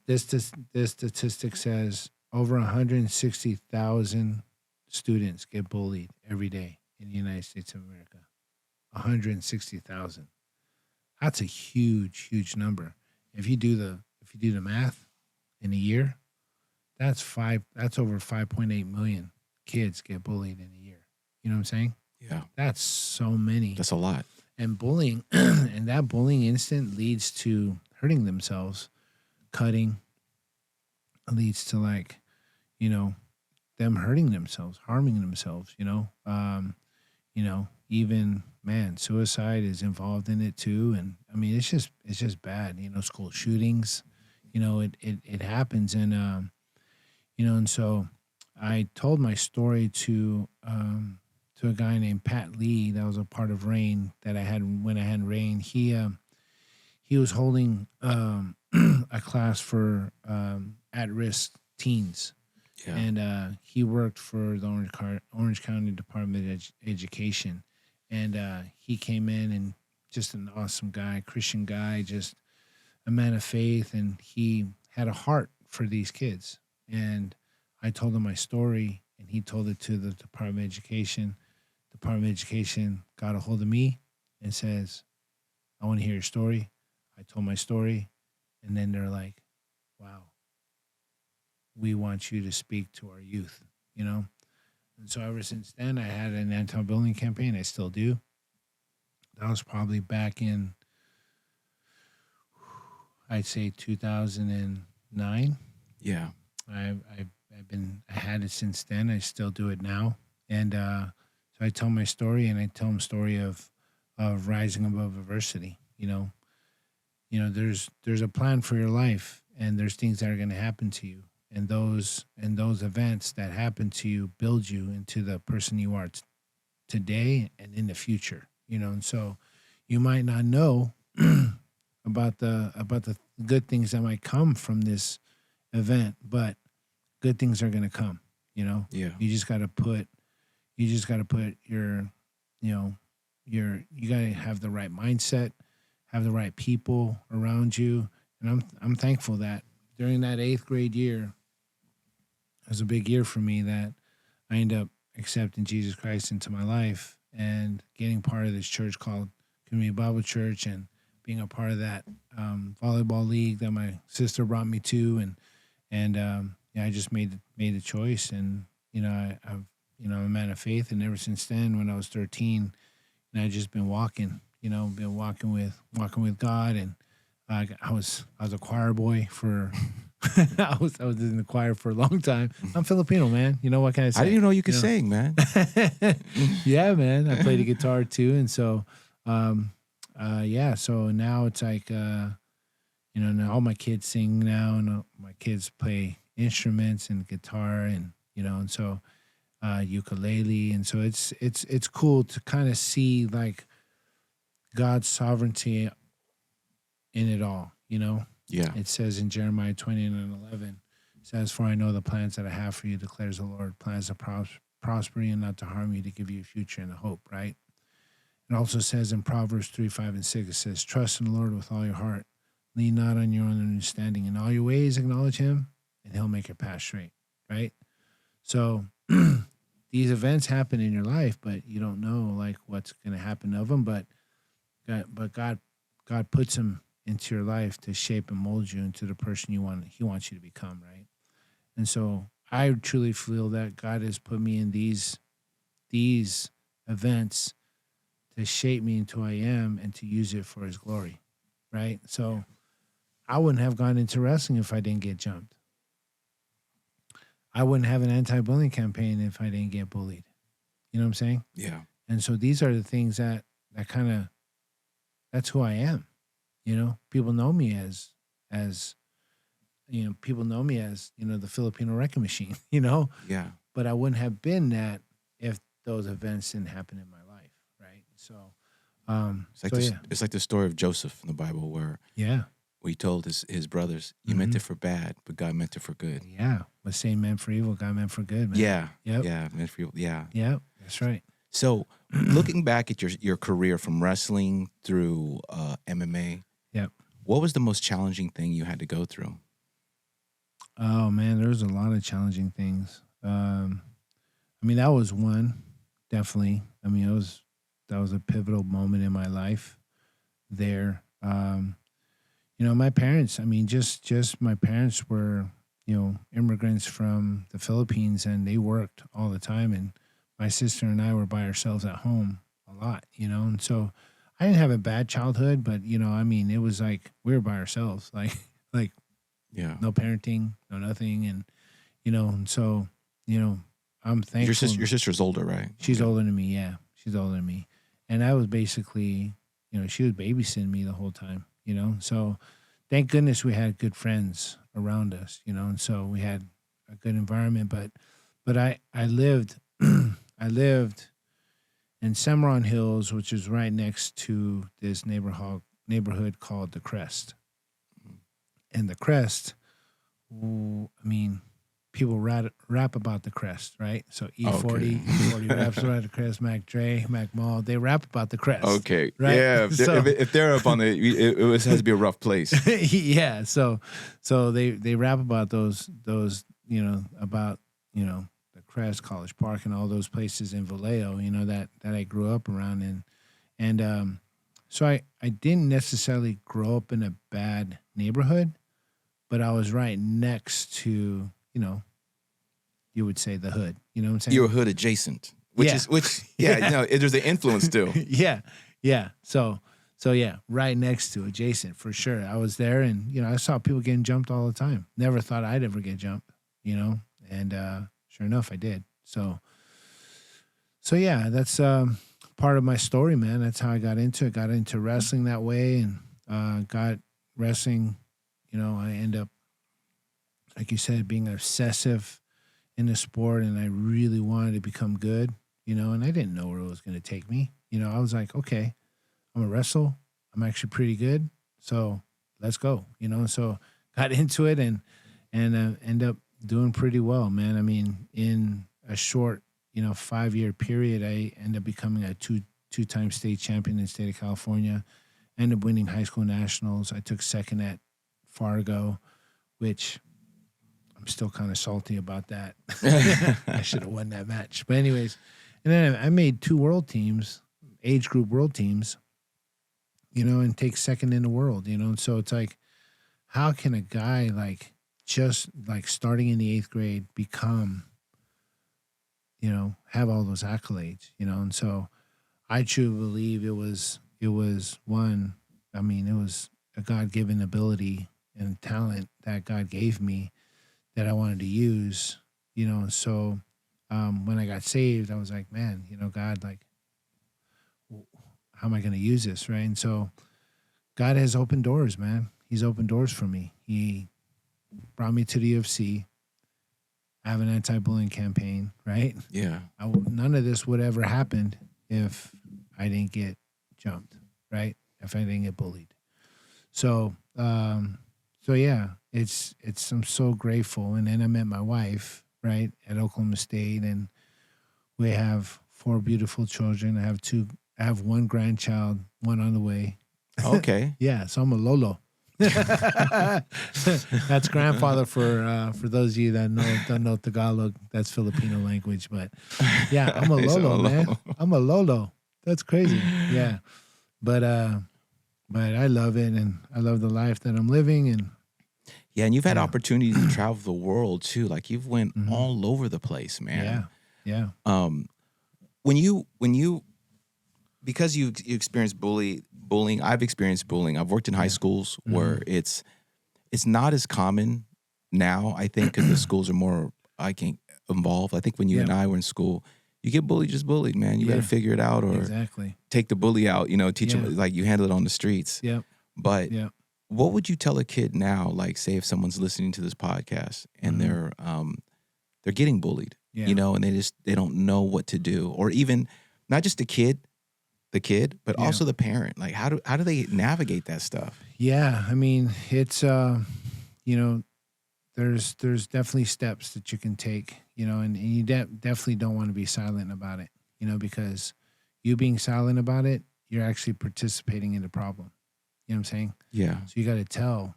this statistic says over 160,000 students get bullied every day in the United States of America. 160,000. That's a huge number. If you do the math in a year, that's over 5.8 million kids get bullied in a year. You know what I'm saying? Yeah. That's so many. That's a lot. And bullying, and that bullying instant leads to hurting themselves, cutting, leads to like, them hurting themselves, harming themselves, even, man, suicide is involved in it too. And I mean, it's just bad, school shootings, it happens. And, and so I told my story to a guy named Pat Lee that was a part of RAIN that I had when I had RAIN. He was holding a class for at-risk teens. Yeah. And he worked for the Orange County Department of Education. And he came in, and just an awesome guy, Christian guy, just a man of faith. And he had a heart for these kids. And I told him my story, and he told it to the Department of Education. Department of Education got a hold of me and says, I want to hear your story. I told my story. And then they're like, wow, we want you to speak to our youth, And so ever since then, I had an anti-bullying campaign. I still do. That was probably back in, I'd say 2009. Yeah. I had it since then. I still do it now. And so I tell my story, and I tell them story of rising above adversity, there's a plan for your life, and there's things that are going to happen to you, and those events that happen to you build you into the person you are today and in the future. And so you might not know about the good things that might come from this event, but good things are going to come. Yeah. You just got to put your, you got to have the right mindset, have the right people around you. And I'm thankful that during that 8th grade year, it was a big year for me, that I ended up accepting Jesus Christ into my life and getting part of this church called Community Bible Church, and being a part of that volleyball league that my sister brought me to, and I just made the choice, and I'm a man of faith, and ever since then, when I was 13, I've just been walking, with God, and I was a choir boy for. I was in the choir for a long time. I'm Filipino, man. What can I say? I didn't even know you could sing, man. Yeah, man. I played the guitar too, and so, So now it's like, now all my kids sing now, and my kids play instruments and guitar, and and so, ukulele, and so it's cool to kind of see like God's sovereignty in it all. Yeah. It says in Jeremiah 20:11, it says, "For I know the plans that I have for you, declares the Lord, plans to prosper you and not to harm you, to give you a future and a hope," right? It also says in Proverbs 3:5-6, it says, "Trust in the Lord with all your heart. Lean not on your own understanding. In all your ways acknowledge him, and he'll make your path straight," right? So these events happen in your life, but you don't know like what's going to happen of them. But God puts them into your life to shape and mold you into the person He wants you to become, right? And so I truly feel that God has put me in these events to shape me into who I am and to use it for His glory, right? So I wouldn't have gone into wrestling if I didn't get jumped. I wouldn't have an anti-bullying campaign if I didn't get bullied. You know what I'm saying? Yeah. And so these are the things that kind of, that's who I am. People know me as people know me as, the Filipino wrecking machine, Yeah. But I wouldn't have been that if those events didn't happen in my life, right? So, it's like the story of Joseph in the Bible where he told his brothers, "You meant it for bad, but God meant it for good." Yeah. What Satan meant for evil, God meant for good, man. Yeah. Yep. Yeah. Meant for evil. Yeah. Yeah, that's right. So looking back at your career from wrestling through MMA, yep. What was the most challenging thing you had to go through? Oh man, there was a lot of challenging things. That was one, definitely. That was a pivotal moment in my life there. My parents, just my parents were, immigrants from the Philippines, and they worked all the time, and my sister and I were by ourselves at home a lot, and so I didn't have a bad childhood, but it was like we were by ourselves, like yeah, no parenting, no nothing, and and so I'm thankful. Your sister's older, right? She's older than me. Yeah, she's older than me, and I was basically, she was babysitting me the whole time. So thank goodness we had good friends around us. And so we had a good environment. But I lived I lived in Cimarron Hills, which is right next to this neighborhood called the Crest. And the Crest, people rap about the Crest, right? So E40, E40 raps about the Crest, Mac Dre, Mac Mall, they rap about the Crest. Okay, right? Yeah, if they're up on it has to be a rough place. Yeah, so they rap about those about the Crest, College Park, and all those places in Vallejo, that I grew up around, and so I didn't necessarily grow up in a bad neighborhood, but I was right next to, you would say the hood. You know what I'm saying? You were hood adjacent, there's an influence too. Yeah. So yeah, right next to, adjacent for sure. I was there, and I saw people getting jumped all the time. Never thought I'd ever get jumped, and sure enough, I did. So yeah, that's part of my story, man. That's how I got into it. Got into wrestling that way, and got wrestling, I end up, like you said, being obsessive in the sport, and I really wanted to become good, and I didn't know where it was going to take me. I was like, okay, I'm a wrestle. I'm actually pretty good. So let's go, so got into it and end up doing pretty well, man. I mean, in a short, 5-year period, I ended up becoming a two-time state champion in the state of California, ended up winning high school nationals. I took second at Fargo, which I'm still kind of salty about that. I should have won that match. But anyways, and then I made 2 world teams, age group world teams, and take second in the world, And so it's like, how can a guy just starting in the 8th grade become, have all those accolades, And so I truly believe it was one, I mean, it was a God-given ability and talent that God gave me that I wanted to use, So when I got saved, I was like, man, God, how am I going to use this, right? And so God has opened doors, man. He's opened doors for me. He brought me to the UFC. I have an anti-bullying campaign, right? Yeah. None of this would ever happen if I didn't get jumped, right? If I didn't get bullied. So yeah, I'm so grateful. And then I met my wife, right, at Oklahoma State, and we have 4 beautiful children. I have 1 grandchild, 1 on the way. Okay. Yeah, so I'm a Lolo. That's grandfather for those of you that don't know Tagalog. That's Filipino language, but yeah, I'm a Lolo, man. I'm a Lolo. That's crazy. Yeah, but I love it, and I love the life that I'm living, and yeah, and you've had opportunities to travel the world too. Like you've went all over the place, man. Yeah. When you because you experienced bullying, I've experienced bullying. I've worked in high schools where it's not as common now, I think, because the schools are more, involved. I think when you and I were in school, you get bullied, just bullied, man. You got to figure it out or take the bully out, teach them, like you handle it on the streets. Yep. But what would you tell a kid now, like say if someone's listening to this podcast and they're getting bullied, and they don't know what to do, or even not just the kid, but also the parent. Like how do they navigate that stuff? Yeah, I mean, it's there's definitely steps that you can take, and you definitely don't want to be silent about it, because you being silent about it, you're actually participating in the problem. You know what I'm saying? Yeah. So you got to tell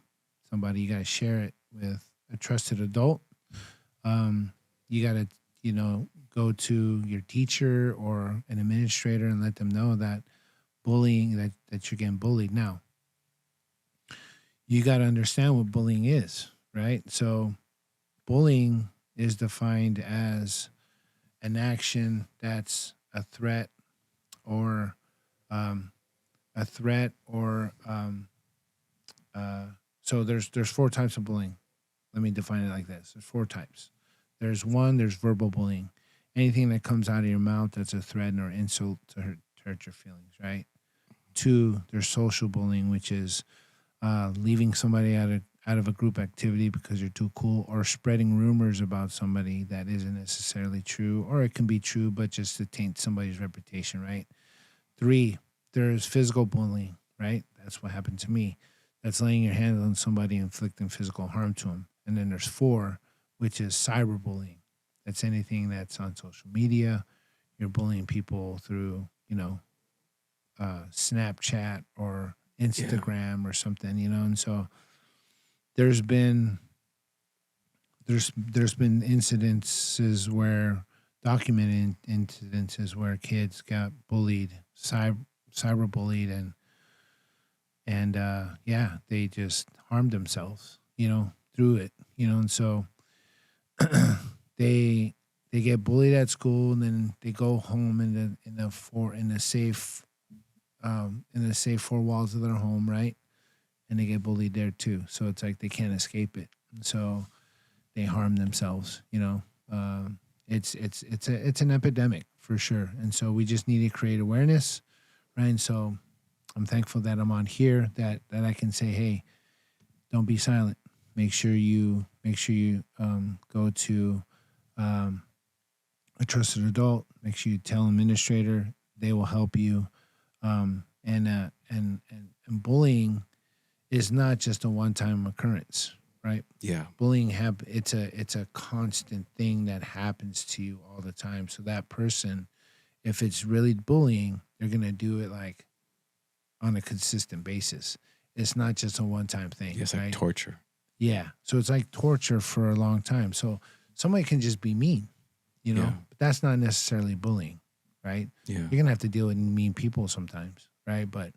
somebody, you got to share it with a trusted adult. You got to, go to your teacher or an administrator and let them know that bullying, that you're getting bullied. Now, you got to understand what bullying is, right? So bullying is defined as an action that's a threat or so there's 4 types of bullying. Let me define it like this. There's 4 types. There's verbal bullying. Anything that comes out of your mouth that's a threat or insult to hurt your feelings, right? 2, there's social bullying, which is leaving somebody out of a group activity because you're too cool, or spreading rumors about somebody that isn't necessarily true, or it can be true, but just to taint somebody's reputation, right? 3, there's physical bullying, right? That's what happened to me. That's laying your hands on somebody, inflicting physical harm to them. And then there's 4, which is cyberbullying. That's anything that's on social media. You're bullying people through, Snapchat or Instagram or something, and so there's been incidences where documented incidences where kids got bullied, cyberbullied, and they just harmed themselves, through it, and so they get bullied at school, and then they go home in the safe 4 walls of their home, right? And they get bullied there too. So it's like they can't escape it. So they harm themselves, It's an epidemic for sure. And so we just need to create awareness, right? And so I'm thankful that I'm on here, that I can say, hey, don't be silent. Make sure you go to a trusted adult. Make sure you tell an administrator. They will help you. And bullying is not just a one-time occurrence, right? Yeah. Bullying it's a constant thing that happens to you all the time. So that person, if it's really bullying, they're gonna do it like on a consistent basis. It's not just a one-time thing. It's right? like torture. Yeah. So it's like torture for a long time. So somebody can just be mean, but that's not necessarily bullying, right? Yeah. You're going to have to deal with mean people sometimes, right? But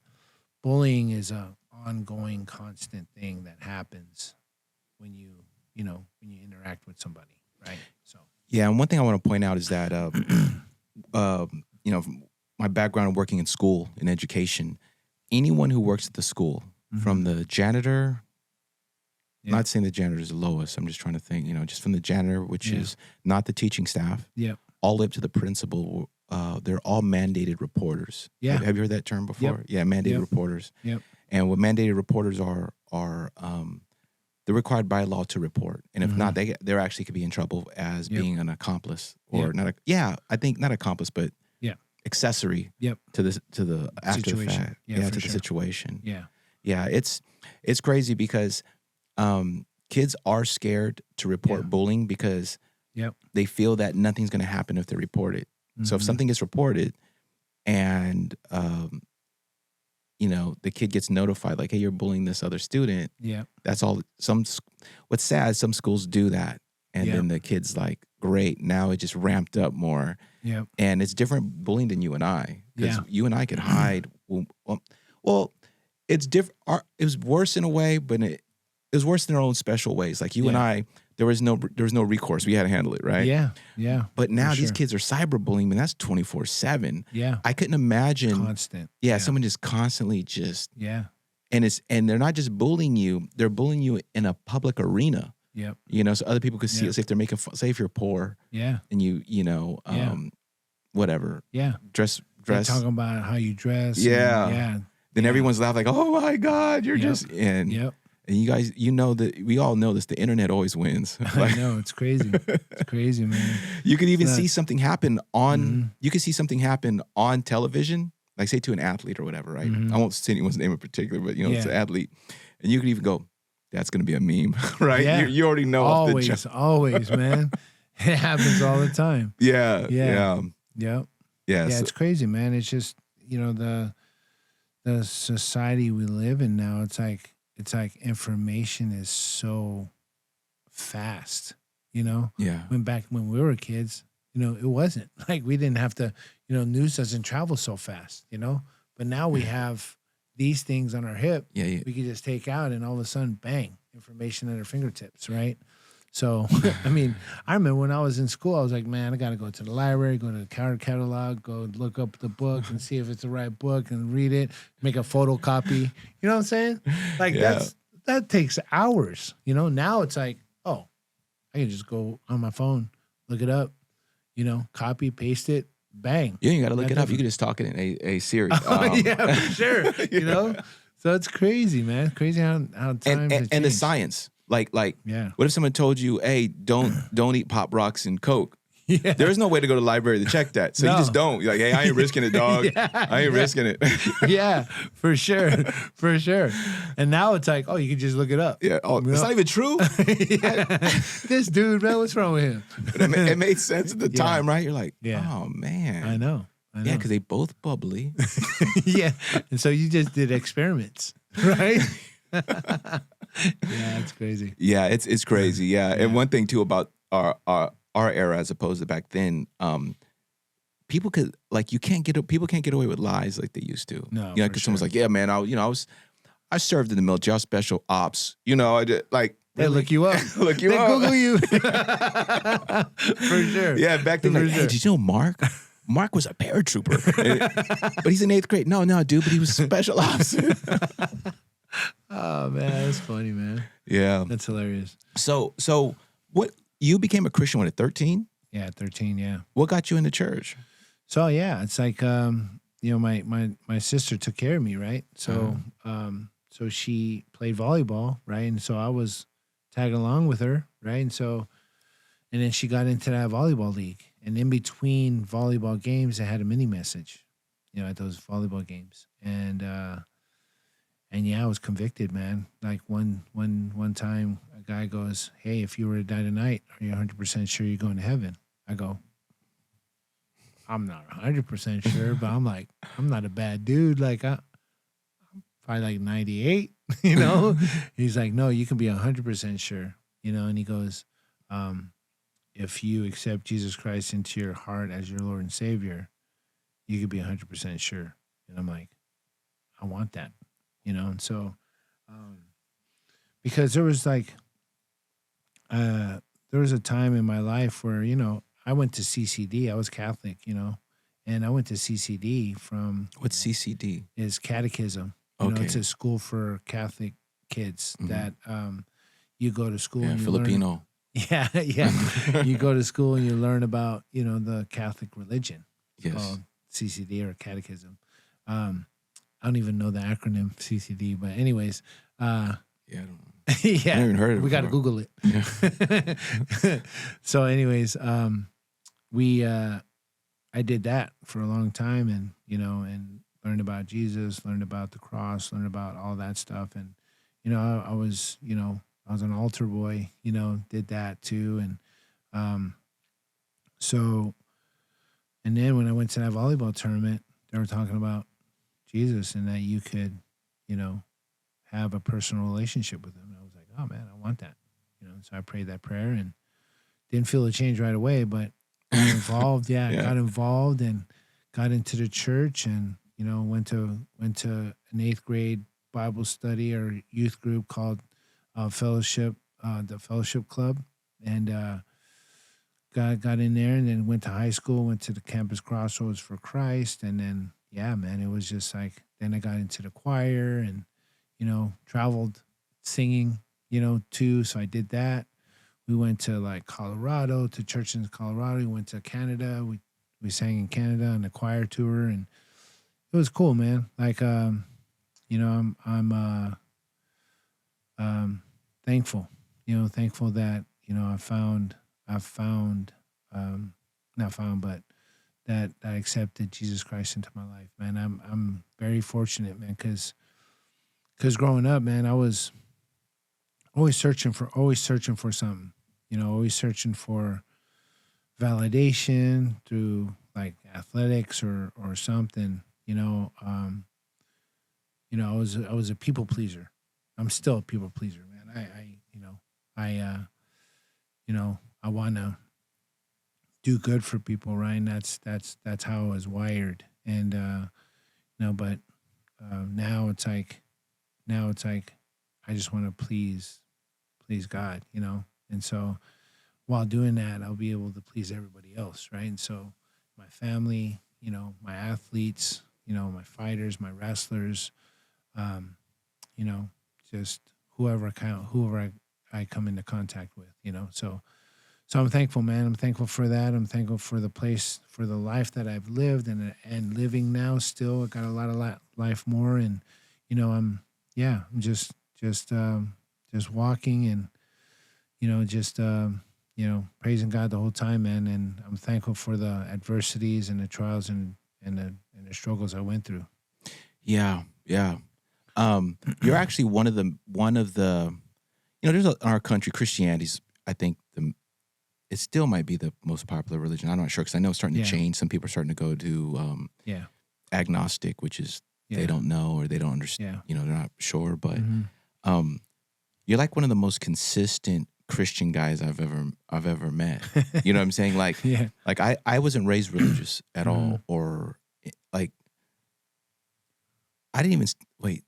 bullying is a ongoing, constant thing that happens when you interact with somebody, right? So. Yeah. And one thing I want to point out is that, my background of working in school, in education, anyone who works at the school, from the janitor, not saying the janitor is the lowest, I'm just trying to think, just from the janitor, which is not the teaching staff, all the way up to the principal, they're all mandated reporters. Yeah. Have you heard that term before? Yep. Yeah, mandated reporters. Yep. And what mandated reporters are they're required by law to report. And if not, they actually could be in trouble as being an accomplice or not. I think not accomplice, but accessory to the after the fact. To the situation. Yeah. Yeah, it's crazy because kids are scared to report bullying because they feel that nothing's going to happen if they report it. So if something gets reported and the kid gets notified like, hey, you're bullying this other student. Yeah. That's all. What's sad, some schools do that. And then the kid's like, great, now it just ramped up more. Yeah. And it's different bullying than you and I. Because you and I could hide. Well, it's different. It was worse in a way, but it was worse in our own special ways. Like you and I, there was no recourse. We had to handle it, right? Yeah, yeah. But now these kids are cyberbullying, and that's 24/7. Yeah, I couldn't imagine constant. Yeah, someone just constantly just and they're not just bullying you; they're bullying you in a public arena. Yep. So other people could see it. Say if they're making fun, say if you're poor. Yeah. And whatever. Yeah. Dress. They're talking about how you dress. Yeah. Then everyone's laughing like, "Oh my God, you're just in." Yep. And you guys, that we all know this. The internet always wins. I know, it's crazy. It's crazy, man. You could even see something happen on. You could see something happen on television, like say to an athlete or whatever, right? I won't say anyone's name in particular, but it's an athlete, and you could even go, "That's going to be a meme," right? Yeah. You already know. Always, man. It happens all the time. Yeah. Yeah. It's crazy, man. It's just the society we live in now. It's like information is so fast, Yeah. When we were kids, it wasn't like we didn't have to, news doesn't travel so fast, but now we have these things on our hip. Yeah. We can just take out and all of a sudden, bang, information at our fingertips. Right. So, I remember when I was in school, I was like, man, I got to go to the library, go to the card catalog, go look up the book and see if it's the right book and read it, make a photocopy. You know what I'm saying? Like that takes hours. Now it's like, oh, I can just go on my phone, look it up, copy, paste it, bang. You ain't got to look it up. You can just talk it in a Siri. Yeah, for sure. So it's crazy, man. Crazy how times and the science. Like, what if someone told you, hey, don't eat Pop Rocks and Coke? Yeah. There's no way to go to the library to check that. So you just don't. You're like, hey, I ain't risking it, dog. I ain't risking it. Yeah, for sure. For sure. And now it's like, oh, you can just look it up. Yeah. Oh, it's not even true. This dude, man, what's wrong with him? But it made sense at the time, right? You're like, oh, man. I know. Yeah, because they both bubbly. Yeah. And so you just did experiments, right? Yeah, it's crazy. Yeah, it's crazy. Yeah. And one thing too about our era as opposed to back then, people can't get away with lies like they used to. No, because someone's like, yeah, man, I served in the military, I was special ops. I did like they look you up. Look you they up. Google you. For sure. Yeah, back then, like, hey, did you know Mark? Mark was a paratrooper, but he's in 8th grade. No, dude, but he was special ops. Oh man, that's funny, man. Yeah, that's hilarious. So what? You became a Christian when at 13? Yeah, 13. Yeah. What got you into church? So yeah, it's like my sister took care of me, right? So so she played volleyball, right? And so I was tagging along with her, right? And then she got into that volleyball league. And in between volleyball games, they had a mini message, at those volleyball games. And yeah, I was convicted, man. Like one time, a guy goes, "Hey, if you were to die tonight, are you 100% sure you're going to heaven?" I go, "I'm not 100% sure, but I'm like, I'm not a bad dude. Like, I'm probably like 98, He's like, "No, you can be 100% sure, And he goes, if you accept Jesus Christ into your heart as your Lord and Savior, you could be 100% sure." And I'm like, I want that, And so, because there was like, there was a time in my life where, I went to CCD. I was Catholic, and I went to CCD from. What's CCD? Is catechism. Okay. It's a school for Catholic kids that you go to school. Yeah, and you Filipino. Learn, yeah. You go to school and you learn about, the Catholic religion. Yes. Called CCD or catechism. I don't even know the acronym CCD, but anyways. I don't know. Yeah. I haven't even heard of it. We got to Google it. Yeah. So anyways, I did that for a long time and, and learned about Jesus, learned about the cross, learned about all that stuff. And, I was an altar boy, did that too. And, and then when I went to that volleyball tournament, they were talking about Jesus and that you could, have a personal relationship with him. And I was like, oh man, I want that. So I prayed that prayer and didn't feel a change right away, but got involved. Got involved and got into the church and, went to an 8th grade Bible study or youth group called Fellowship, the Fellowship Club. And, got in there and then went to high school, went to the Campus Crossroads for Christ. And then, yeah, man, it was just like, then I got into the choir and, traveled singing, too. So I did that. We went to like Colorado, to churches in Colorado. We went to Canada. We sang in Canada on a choir tour and it was cool, man. Like, I'm thankful, thankful that, that I accepted Jesus Christ into my life, man. I'm very fortunate, man, because growing up, man, I was always searching for something, always searching for validation through like athletics or something, I was a people pleaser. I'm still a people pleaser, man. I want to do good for people, right? And that's how I was wired. And but now it's like I just want to please God, And so while doing that, I'll be able to please everybody else, right? And so my family, my athletes, my fighters, my wrestlers, just whoever I come into contact with, So I'm thankful, man. I'm thankful for that. I'm thankful for the place, for the life that I've lived and living now. Still, I got a lot of life more, and I'm just walking and praising God the whole time, man. And I'm thankful for the adversities and the trials and the struggles I went through. Yeah. You're actually one of the there's in our country, Christianity's, I think it still might be the most popular religion. I'm not sure because I know it's starting to change. Some people are starting to go to agnostic, which is they don't know or they don't understand. They're not sure. But you're like one of the most consistent Christian guys I've ever met. You know what I'm saying? Like, like I wasn't raised religious at all, or like I didn't even wait.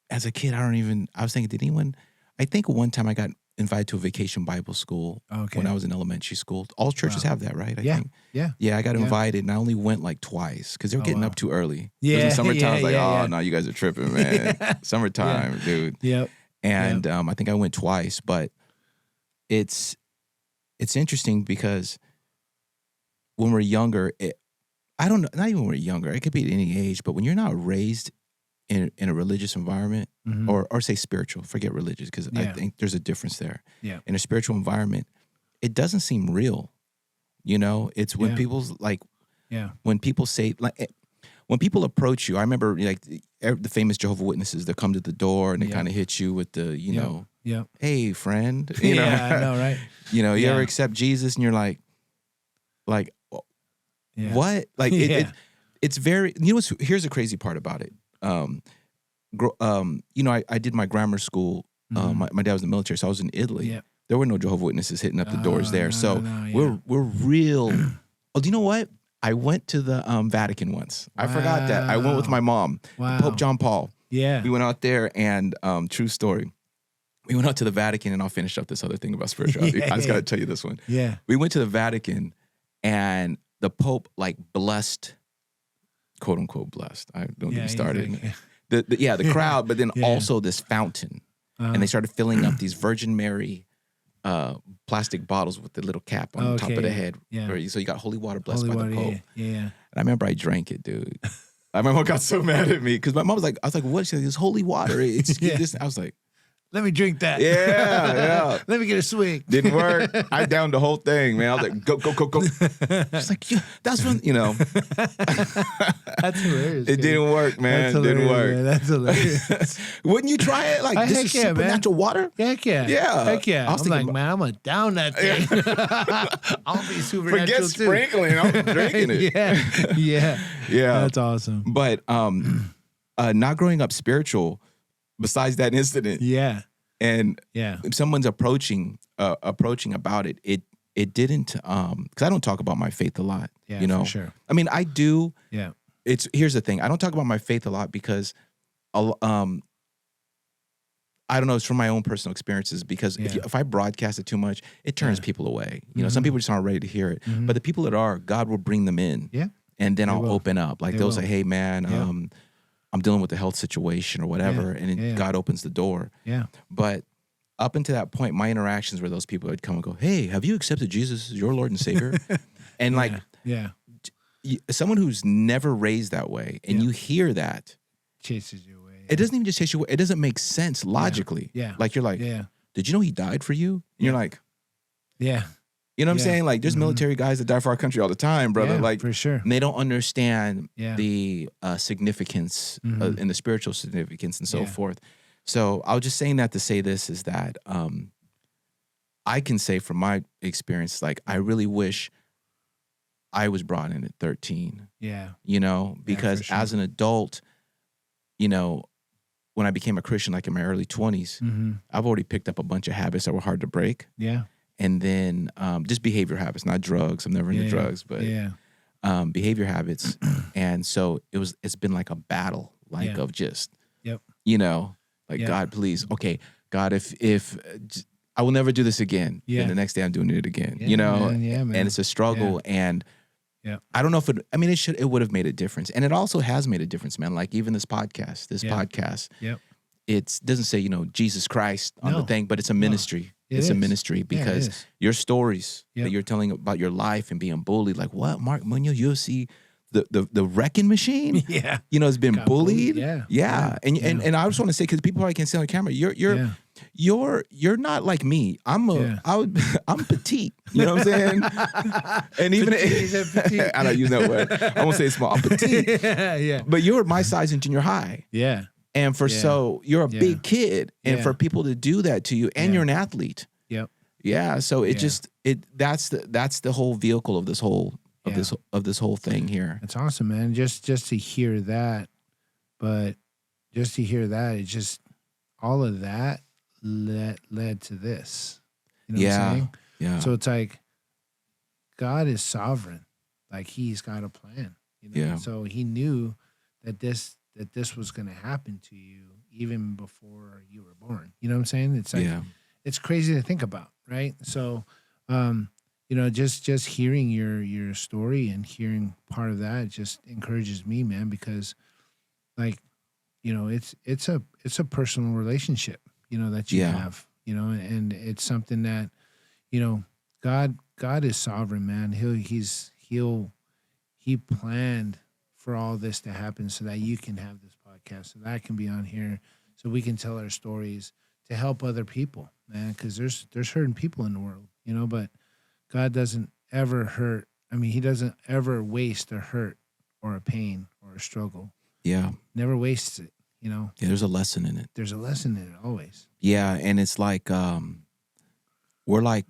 As a kid, I was thinking, I think one time I got invited to a vacation Bible school when I was in elementary school. All churches have that, right? I think. Yeah, I got invited and I only went like twice because they were getting up too early. Yeah. In summertime, I was like, no, you guys are tripping, man. Summertime, dude. Yep. And I think I went twice, but it's interesting because when we're younger, I don't know, not even when we're younger, it could be at any age, but when you're not raised in a religious environment, Mm-hmm. or say spiritual, forget religious, because I Yeah. think there's a difference there. Yeah. In a spiritual environment, it doesn't seem real. You know, it's when Yeah. people's like, Yeah. when people say, like, when people approach you, I remember like the famous Jehovah's Witnesses, they come to the door and they Yeah. kind of hit you with the, you know, Yeah. hey, friend, you know, Yeah, I know, right? you know, you Yeah. ever accept Jesus and you're like, Yeah. what? Like, Yeah. it's very, you know, here's the crazy part about it. You know, I did my grammar school. My dad was in the military, so I was in Italy. Yeah. There were no Jehovah's Witnesses hitting up the doors there. No, So no, yeah. we're real. Oh, do you know what? I went to the Vatican once. I forgot that. I went with my mom, Wow. Pope John Paul. Yeah. We went out there, and true story. We went out to the Vatican, and I'll finish up this other thing about spirituality. I just got to tell you this one. Yeah. We went to the Vatican, and the Pope like blessed, quote unquote blessed. I don't get me started. Like, The crowd, but then Yeah. also this fountain, and they started filling up these Virgin Mary plastic bottles with the little cap on the top of the head. Yeah. So you got holy water blessed Holy by water, the Pope. yeah. And I remember I drank it, dude. My mom got so mad at me because my mom was like, I was like, what? She said, it's holy water. It's this. I was like, Let me drink that. yeah. Let me get a swig. Didn't work. I downed the whole thing, man. I was like, go. She's like, yeah, that's when, you know. That's hilarious. It didn't work, man. That's Didn't work. Man. That's hilarious. Wouldn't you try it? Like, this is supernatural water? Heck yeah. Yeah. Heck yeah. I was I'm like, thinking man, I'm going to down that thing. I'll be supernatural Forget too. sprinkling. I'm drinking it. Yeah. Yeah. That's awesome. But not growing up spiritual, besides that incident, Yeah. and Yeah. if someone's approaching about it, it didn't, because I don't talk about my faith a lot. Yeah, you know, for sure. I mean, I do. Yeah. Here's the thing. I don't talk about my faith a lot because, I don't know. It's from my own personal experiences. Because if I broadcast it too much, it turns people away. You know, some people just aren't ready to hear it. But the people that are, God will bring them in. Yeah. And then I'll will. open up. Like They they'll will. say, "Hey, man, I'm dealing with a health situation or whatever," and then God opens the door. Yeah. But up until that point, my interactions were those people would come and go, "Hey, have you accepted Jesus as your Lord and Savior?" And like, Yeah. someone who's never raised that way, and you hear that, Chases you away. it doesn't even just chase you away. It doesn't make sense logically. Yeah. Like you're like, Yeah. "Did you know He died for you?" And you're like, Yeah. you know what I'm Yeah. saying? Like there's military guys that die for our country all the time, brother. Yeah, Like for sure. and they don't understand Yeah. the significance and the spiritual significance and so Yeah. forth. So I was just saying that to say this is that I can say from my experience, like I really wish I was brought in at 13, Yeah. you know, because sure. as an adult, you know, when I became a Christian, like in my early 20s, I've already picked up a bunch of habits that were hard to break. Yeah. And then just behavior habits, not drugs. I'm never into drugs, but behavior habits. And so it's been like a battle, like of just, you know, like God, please, okay, God, if I will never do this again. Yeah. And the next day I'm doing it again, you know, man. and it's a struggle. And I don't know if it would have made a difference. And it also has made a difference, man. Like even this podcast, it doesn't say, you know, Jesus Christ on the thing, but it's a ministry. It's a ministry because your stories that you're telling about your life and being bullied, like what, Mark Munoz, you'll see the wrecking machine, you know, has been bullied. Yeah. And I just want to say, because people probably can't see on the camera, you're not like me. I'm petite. You know what I'm saying? And even I don't use that word. I won't say small. I'm petite. But you're my size in junior high. Yeah. And so you're a big kid, and for people to do that to you, and you're an athlete. Yep. Yeah. So that's the whole vehicle of this whole this whole thing here. It's awesome, man. Just to hear that, it just all of that led to this. You know what I'm saying? Yeah. So it's like God is sovereign. Like He's got a plan. You know? Yeah. So He knew that this was going to happen to you even before you were born. You know what I'm saying? It's like it's crazy to think about, right? So, you know, just hearing your story and hearing part of that just encourages me, man, because like, you know, it's a personal relationship, you know, that you have, you know, and it's something that, you know, God is sovereign, man. He planned for all this to happen so that you can have this podcast. podcast so that I can be on here so we can tell our stories to help other people, man, because there's hurting people in the world, you know, but God doesn't ever hurt. I mean, he doesn't ever waste a hurt or a pain or a struggle. Yeah. Never wastes it, you know. Yeah, there's a lesson in it. There's a lesson in it always. Yeah, and it's like we're like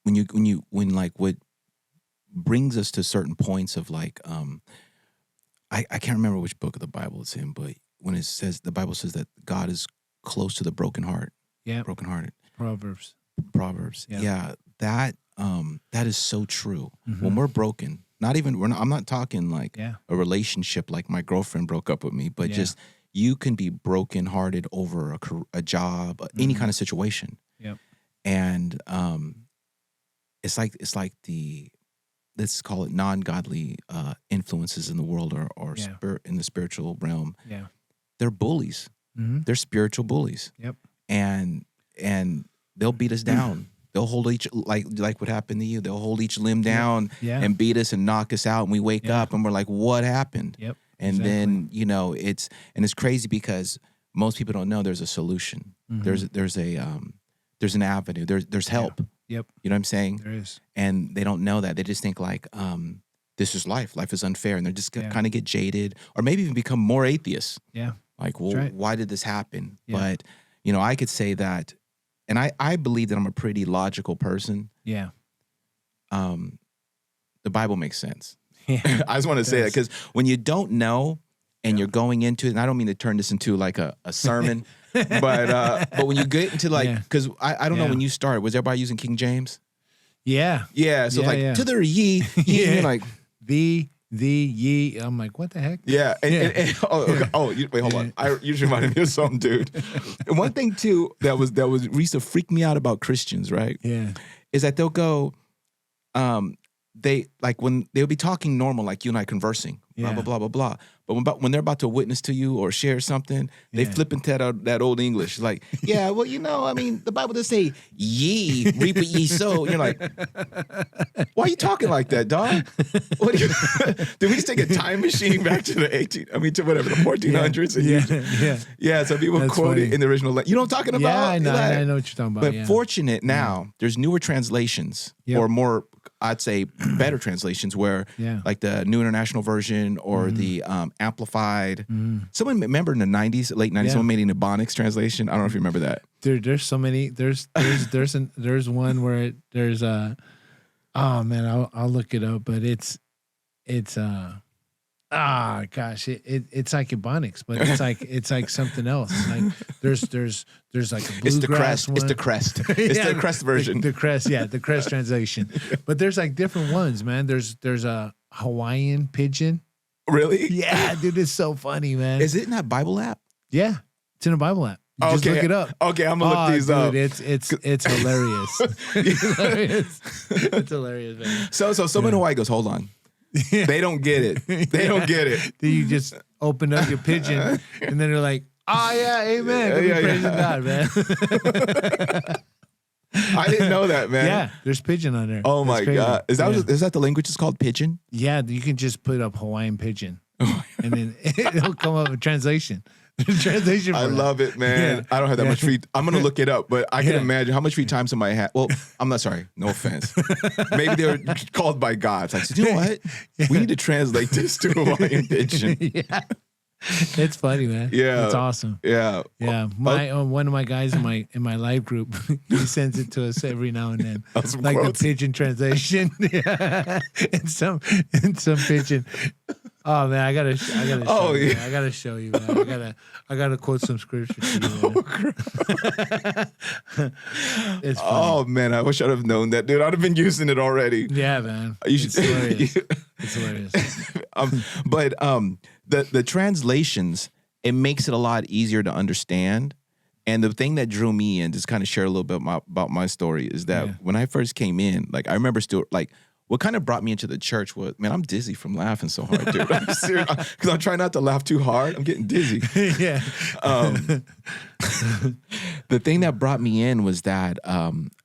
when like what brings us to certain points of like I can't remember which book of the Bible it's in, but when it says the Bible says that God is close to the broken heart. Yeah. Brokenhearted. Proverbs. Yep. Yeah. That is so true. Mm-hmm. When we're broken, I'm not talking like a relationship like my girlfriend broke up with me, but just you can be brokenhearted over a job, any kind of situation. Yep. And it's like let's call it non-godly influences in the world or in the spiritual realm. Yeah. They're bullies. Mm-hmm. They're spiritual bullies. Yep. And they'll beat us down. They'll hold each like what happened to you. They'll hold each limb down and beat us and knock us out. And we wake up and we're like, what happened? Yep. And then, you know, it's crazy because most people don't know there's a solution. Mm-hmm. There's an avenue. There's help. Yep. You know what I'm saying? There is. And they don't know that. They just think like, this is life. Life is unfair. And they're just kind of get jaded or maybe even become more atheists. Yeah. Like, well, why did this happen? Yeah. But, you know, I could say that, and I believe that I'm a pretty logical person. Yeah. The Bible makes sense. Yeah. I just want to say that because when you don't know and you're going into it, and I don't mean to turn this into like a sermon, but when you get into like, because I don't know when you started, was everybody using King James? Yeah. Yeah. So to the ye, you're like the ye. I'm like, what the heck? Yeah. Wait, hold on. You just reminded me of something, dude. And one thing too that used to freak me out about Christians, right? Yeah. Is that they'll go, they like when they'll be talking normal, like you and I conversing, blah, blah, blah, blah, blah. But when they're about to witness to you or share something, they flip into that old English. Like, yeah, well, you know, I mean, the Bible does say, ye, reap what ye sow. And you're like, why are you talking like that, dog? Did we just take a time machine back to the 1400s? Yeah, so people That's quote funny. it in the original. You know what I'm talking about? Yeah, I know. I know what you're talking about. But fortunate now, there's newer translations or more, I'd say, better translations where like the New International Version or the Amplified. Someone remember in the 90s, late 90s, someone made an Ebonics translation. I don't know if you remember that. There's so many. There's one where there's oh man, I'll look it up, but it's gosh, it's like Ebonics, but it's like something else. Like there's like a bluegrass it's the crest. one. It's the crest. It's the crest version. The crest, the crest translation. But there's like different ones, man. There's a Hawaiian pidgin. Really? Yeah, dude, it's so funny, man. Is it in that Bible app? Yeah, it's in a Bible app. Just look it up. Okay, I'm gonna look these up. It's hilarious. It's hilarious, man. So someone in Hawaii goes, hold on. They don't get it. They don't get it. Then you just open up your pigeon, and then they're like, "Oh yeah, amen." Praising God, man. I didn't know that, man. Yeah, there's pigeon on there. Oh my God, is that the language? It's called pidgin. Yeah, you can just put up Hawaiian pidgin, and then it'll come up with translation. Translation. I love it, man. Yeah. I don't have that much free. I'm gonna look it up, but I can imagine how much free time somebody had. Well, I'm not sorry. No offense. Maybe they were called by God. It's like, you know what? We need to translate this to Hawaiian pidgin. Yeah. It's funny, man. Yeah, it's awesome. Yeah, one of my guys in my live group, he sends it to us every now and then, like quotes. The pigeon translation. Yeah, and some pigeon. Oh man, I gotta show you. Man. I gotta show you, man. I gotta quote some scripture to you. It's funny. Oh man, I wish I'd have known that, dude. I'd have been using it already. Yeah, man. It's hilarious. It's hilarious. But the translations, it makes it a lot easier to understand. And the thing that drew me in, just kind of share a little bit about my story, is that when I first came in, like I remember still like. What kind of brought me into the church was, man, I'm dizzy from laughing so hard, dude. I'm serious, because I'm trying not to laugh too hard. I'm getting dizzy. Yeah. The thing that brought me in was that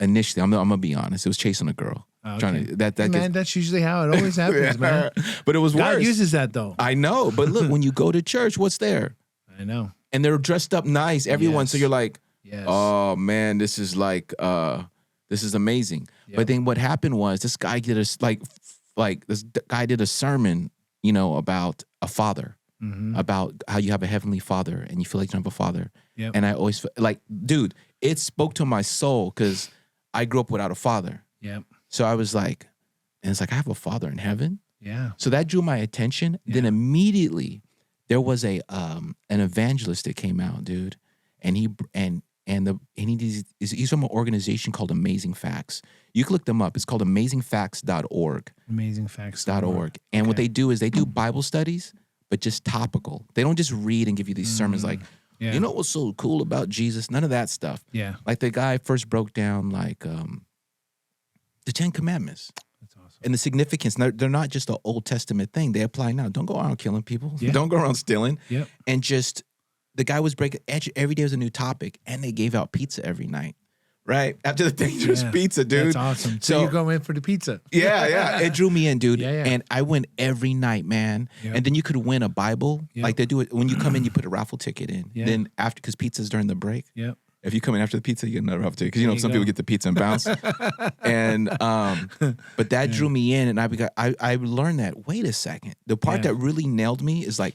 initially, I'm gonna be honest, it was chasing a girl. Trying to that man, that's usually how it always happens, man. But it was worse. God uses that though. I know. But look, when you go to church, what's there? I know. And they're dressed up nice, everyone. Yes. So you're like, Yes. oh man, this is like this is amazing. Yep. But then what happened was this guy did this guy did a sermon, you know, about a father. About how you have a heavenly father and you feel like you don't have a father. Yep. And I always feel like, dude, it spoke to my soul because I grew up without a father. Yep. So I was like, and it's like, I have a father in heaven. Yeah. So that drew my attention. Yeah. Then immediately there was an evangelist that came out, dude. And he's from an organization called Amazing Facts. You can look them up. It's called amazingfacts.org. Amazingfacts.org. And what they do is they do Bible studies, but just topical. They don't just read and give you these sermons like, Yeah. you know what's so cool about Jesus? None of that stuff. Yeah. Like the guy first broke down like the 10 Commandments. That's awesome. And the significance. They're not just an Old Testament thing. They apply now. Don't go around killing people. Yeah. Don't go around stealing. Yep. And just, the guy was breaking, every day was a new topic. And they gave out pizza every night. Right? After the thing, there's pizza, dude. That's awesome. So you're going in for the pizza. Yeah. It drew me in, dude. Yeah. And I went every night, man. Yep. And then you could win a Bible. Yep. Like they do it. When you come in, you put a raffle ticket in. Yeah. Then after, because pizza's during the break. Yep. If you come in after the pizza, you get another raffle ticket. Because, you know, some people get the pizza and bounce. And, but that drew me in. And I learned that, wait a second. The part that really nailed me is like,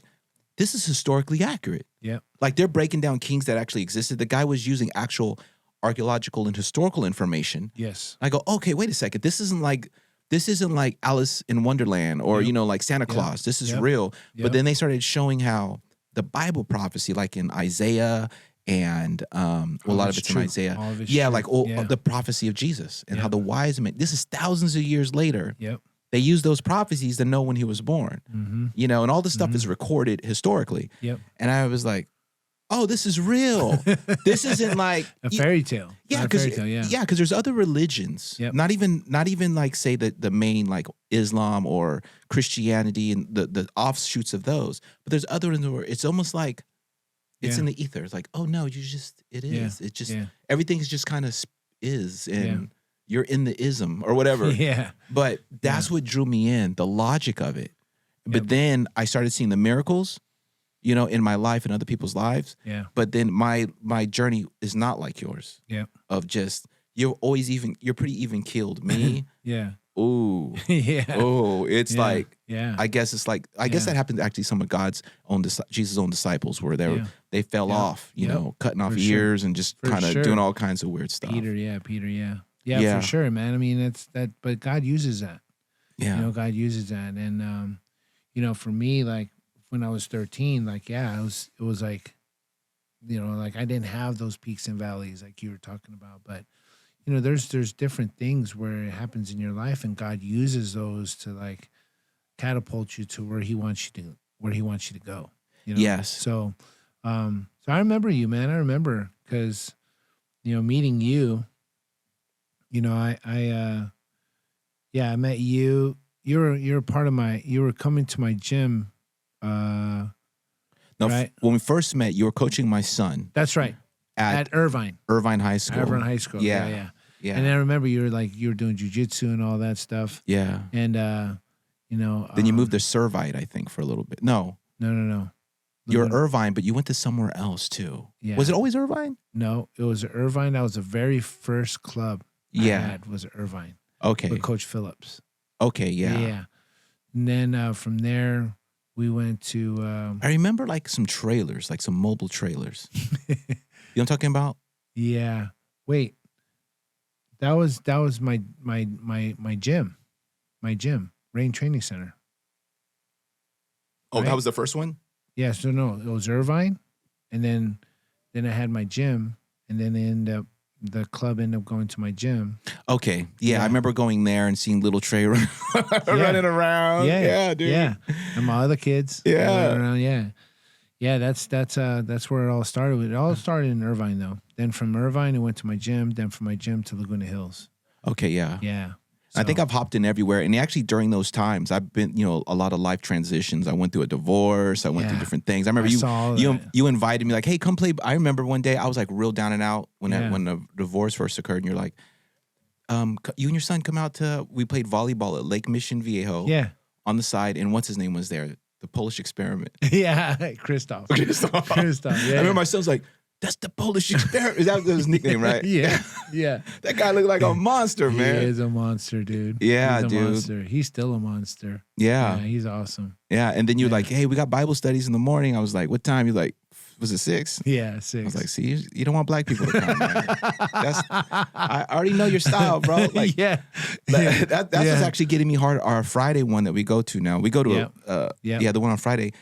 this is historically accurate. Yep. Like they're breaking down kings that actually existed. The guy was using actual archaeological and historical information. Yes. I go, okay, wait a second. This isn't like Alice in Wonderland or, you know, like Santa Claus. This is real. But then they started showing how the Bible prophecy, like in Isaiah and a lot of it's in Isaiah. Like the prophecy of Jesus and how the wise men, this is thousands of years later. Yep. They use those prophecies to know when he was born, you know, and all this stuff is recorded historically. Yep. And I was like, oh, this is real. This isn't like a fairy tale. Yeah, because there's other religions. Yep. Not even like say that the main like Islam or Christianity and the offshoots of those. But there's other ones where it's almost like it's in the ether. It's like, oh no, it is. It just everything is just kind of is and you're in the ism or whatever. Yeah. But that's what drew me in, the logic of it. But then I started seeing the miracles, you know, in my life and other people's lives. Yeah. But then my journey is not like yours. Yeah. Of just you're pretty even keeled. Me. Yeah. Ooh. Yeah. Oh, it's like I guess that happened to actually some of Jesus' own disciples where they fell off, you know, cutting off ears and just kind of doing all kinds of weird stuff. Peter, yeah, for sure, man. I mean, it's that, but God uses that. Yeah. You know, God uses that. And, you know, for me, like when I was 13, like, it was like, you know, like I didn't have those peaks and valleys like you were talking about, but you know, there's different things where it happens in your life and God uses those to like catapult you to where he wants you to go. You know? Yes. So I remember you, man. I remember because, you know, meeting you, you know, I met you. You're a part of you were coming to my gym. No, right? When we first met, you were coaching my son. That's right. At Irvine. Irvine High School. Yeah. And I remember you were doing jujitsu and all that stuff. Yeah. And you know. Then you moved to Servite, I think, for a little bit. No. You're Irvine, but you went to somewhere else too. Yeah. Was it always Irvine? No, it was Irvine. That was the very first club I had was Irvine. Okay. With Coach Phillips. Okay, yeah. Yeah. And then from there, we went to... I remember like some trailers, like some mobile trailers. You know what I'm talking about? Yeah. Wait. That was my gym. My gym. Rain Training Center. Oh, right? That was the first one? Yeah, so no, it was Irvine, and then I had my gym, and then the club ended up going to my gym. Okay, yeah. I remember going there and seeing little Trey running around. Yeah, dude. Yeah, and my other kids. Yeah, around. Yeah. That's where it all started. It all started in Irvine, though. Then from Irvine, it went to my gym. Then from my gym to Laguna Hills. Okay, yeah. Yeah. I think I've hopped in everywhere. And actually during those times, I've been, you know, a lot of life transitions. I went through a divorce. I went through different things. I remember you invited me like, hey, come play. I remember one day I was like real down and out when the divorce first occurred. And you're like, you and your son come out to. We played volleyball at Lake Mission Viejo. Yeah. On the side, and what's his name was there? The Polish Experiment. Yeah, Christoph. Christoph. Yeah. I remember my son was like, "That's the Polish Experiment." Is that his nickname, right? Yeah. That guy looked like a monster, man. He is a monster, dude. Yeah, he's a dude. Monster. He's still a monster. Yeah. He's awesome. Yeah, and then you're like, "Hey, we got Bible studies in the morning." I was like, "What time?" You're like, "Was it 6?" Yeah, 6. I was like, "See, you don't want black people to come, man." I already know your style, bro. Like, that's what's actually getting me hard. Our Friday one that we go to now. We go to the one on Friday.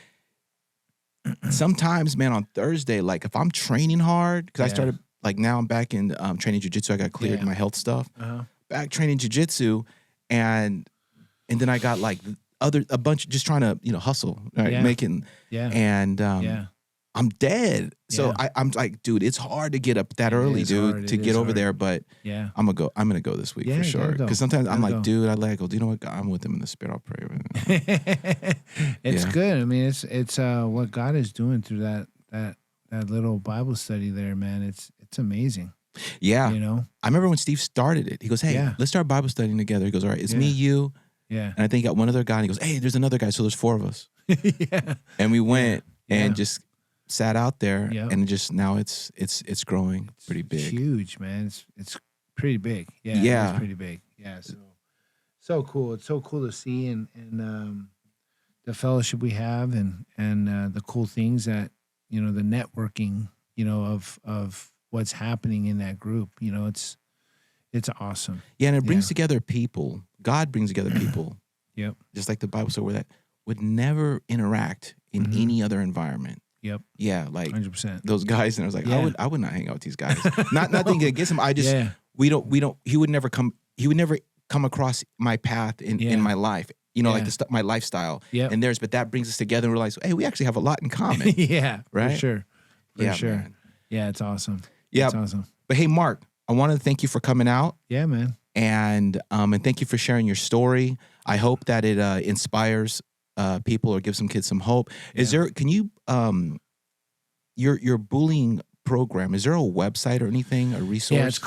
Sometimes, man, on Thursday, like if I'm training hard, because I started like now I'm back in training jiu-jitsu. I got cleared my health stuff. Back training jiu-jitsu, and then I got like a bunch just trying to hustle, right? Making and I'm dead. So I'm like, dude, it's hard to get up that early, dude, to get over there. But I'm gonna go this week for sure. Because sometimes I'm like, dude, I let go. Do you know what? I'm with him in the spirit. I'll pray. It's good. I mean, it's what God is doing through that little Bible study there, man. It's amazing. Yeah. I remember when Steve started it. He goes, "Hey, let's start Bible studying together." He goes, "All right, it's me, you." Yeah. And I think he got one other guy. And he goes, "Hey, there's another guy." So there's 4 of us. And we went and just sat out there, and just now it's growing pretty big. It's huge, man. It's pretty big. Yeah. It's pretty big. Yeah. So cool. It's so cool to see and the fellowship we have and the cool things that the networking of what's happening in that group. It's awesome. Yeah, and it brings together people. God brings together people. Yep. Just like the Bible said, where that would never interact in any other environment. Yep. Yeah, like 100%. Those guys, and I was like, I would not hang out with these guys. Not thinking against them. I just we don't. He would never come across my path in my life. Like my lifestyle and theirs. But that brings us together and realize, hey, we actually have a lot in common. Right. For sure. For sure. Man. Yeah, it's awesome. Yeah, it's awesome. But hey, Mark, I want to thank you for coming out. Yeah, man. And thank you for sharing your story. I hope that it inspires people or gives some kids some hope. Is there? Can you your bullying program? Is there a website or anything, a resource? Yeah, it's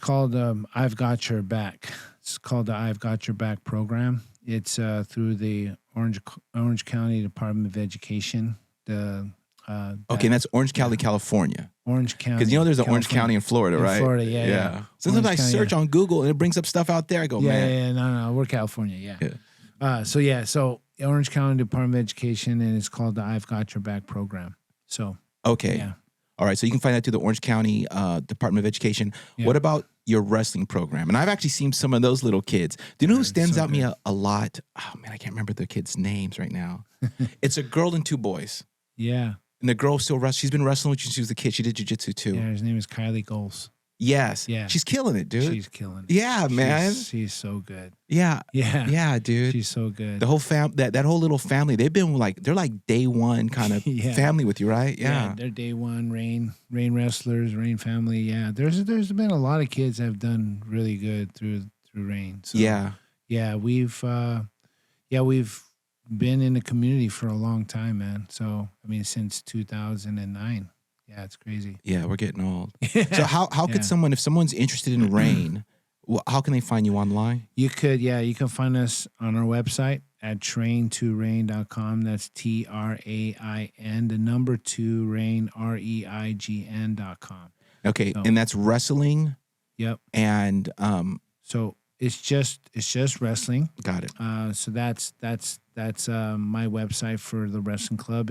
called I've Got Your Back. It's called the I've Got Your Back program. It's through the Orange County Department of Education. And that's Orange County, California. Orange County. Because there's an Orange County in Florida, right? Florida, yeah. Sometimes I search on Google and it brings up stuff out there. I go, man. No, we're California, So Orange County Department of Education, and it's called the I've Got Your Back program. So okay, yeah. All right. So you can find that through the Orange County Department of Education. Yeah. What about your wrestling program? And I've actually seen some of those little kids. Do you know who stands out me a lot? Oh man, I can't remember the kids' names right now. It's a girl and 2 boys. Yeah. And the girl still wrestles. She's been wrestling since she was a kid. She did jiu-jitsu too. Yeah, his name is Kylie Goals. Yes. Yeah. She's killing it, dude. She's killing it. Yeah, man. She's so good. Yeah. Yeah. Yeah, dude. She's so good. The whole that whole little family, they're like day one kind of family with you, right? Yeah. They're day one, Rain wrestlers, Rain family. Yeah. There's been a lot of kids that have done really good through Rain. So yeah, we've been in the community for a long time, man. So I mean, since 2009. Yeah, it's crazy. Yeah, we're getting old. So how could someone, if someone's interested in Rain, how can they find you online? You can find us on our website at train2rain.com. That's TRAIN, the number 2 rain, REIGN.com. Okay, so, and that's wrestling. Yep. And so it's just wrestling. Got it. So that's my website for the wrestling club.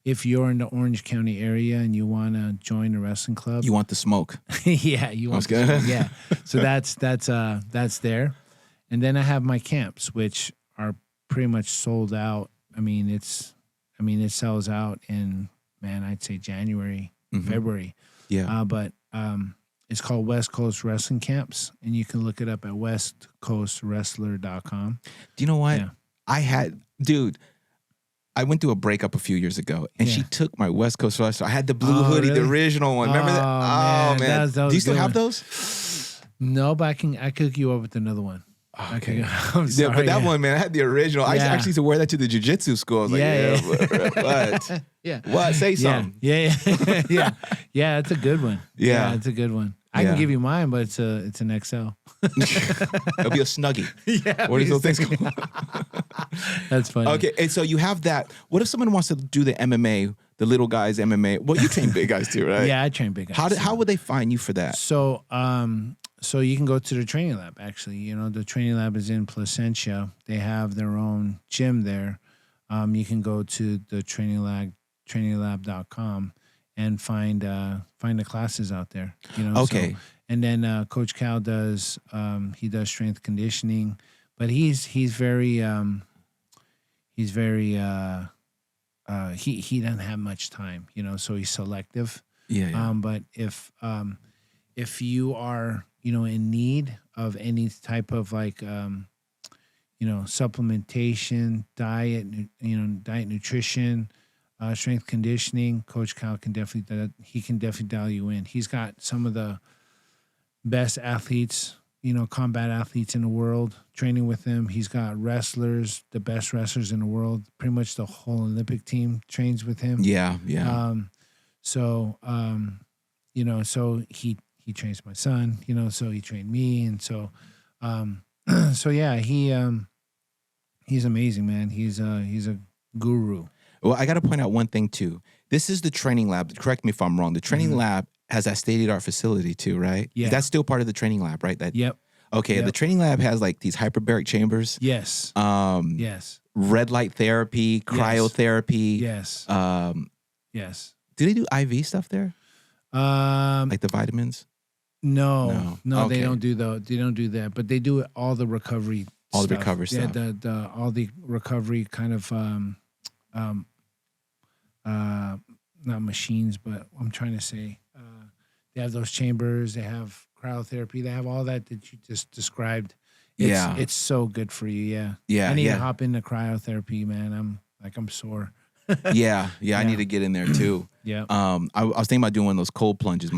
If you're in the Orange County area and you want to join the wrestling club, you want the smoke. Yeah, you want the smoke. Yeah. So that's there. And then I have my camps, which are pretty much sold out. it sells out in, man, I'd say January, February. Yeah. But it's called West Coast Wrestling Camps, and you can look it up at westcoastwrestler.com. Do you know what? Yeah. I went through a breakup a few years ago, and she took my West Coast Wrestler. I had the blue hoodie, really? The original one. Remember that? Oh, man. That was Do you still have those? No, but I could hook you up with another one. Okay. I'm sorry. Yeah, but that one, man, I had the original. I actually used to wear that to the jiu-jitsu school. I was like, what? Yeah. What? Say something. Yeah. Yeah, it's a good one. Yeah, it's a good one. I can give you mine, but it's an XL. It'll be a Snuggie. Yeah. What is those things called? That's funny. Okay, and so you have that. What if someone wants to do the MMA, the little guys MMA? Well, you train big guys too, right? Yeah, I train big guys. How would they find you for that? So, so you can go to the training lab. Actually, the training lab is in Placentia. They have their own gym there. You can go to the traininglab.com and find the classes out there. Okay. So, and then Coach Cal does he does strength conditioning, but he's very he doesn't have much time, so he's selective. Yeah. But if you are in need of any type of like supplementation, diet, nutrition, strength conditioning, Coach Cal can definitely dial you in. He's got some of the best athletes, combat athletes in the world training with him. He's got wrestlers, the best wrestlers in the world. Pretty much the whole Olympic team trains with him. Yeah. So he trains my son, so he trained me. And so, he's amazing, man. He's a guru. Well, I got to point out one thing too. This is the training lab. Correct me if I'm wrong. The training lab has that state-of-the-art facility too, right? Yeah. That's still part of the training lab, right? Yep. Okay. Yep. The training lab has like these hyperbaric chambers. Yes. Yes. Red light therapy, cryotherapy. Yes. Yes. Do they do IV stuff there? Like the vitamins? No, Okay. They don't do They don't do that, but they do all the recovery. All the stuff. recovery stuff. Yeah, all the recovery kind of not machines, but I'm trying to say they have those chambers. They have cryotherapy. They have all that you just described. It's so good for you. Yeah. Yeah. I need to hop into cryotherapy, man. I'm sore. Yeah. I need to get in there too. Yeah. I was thinking about doing one of those cold plunges.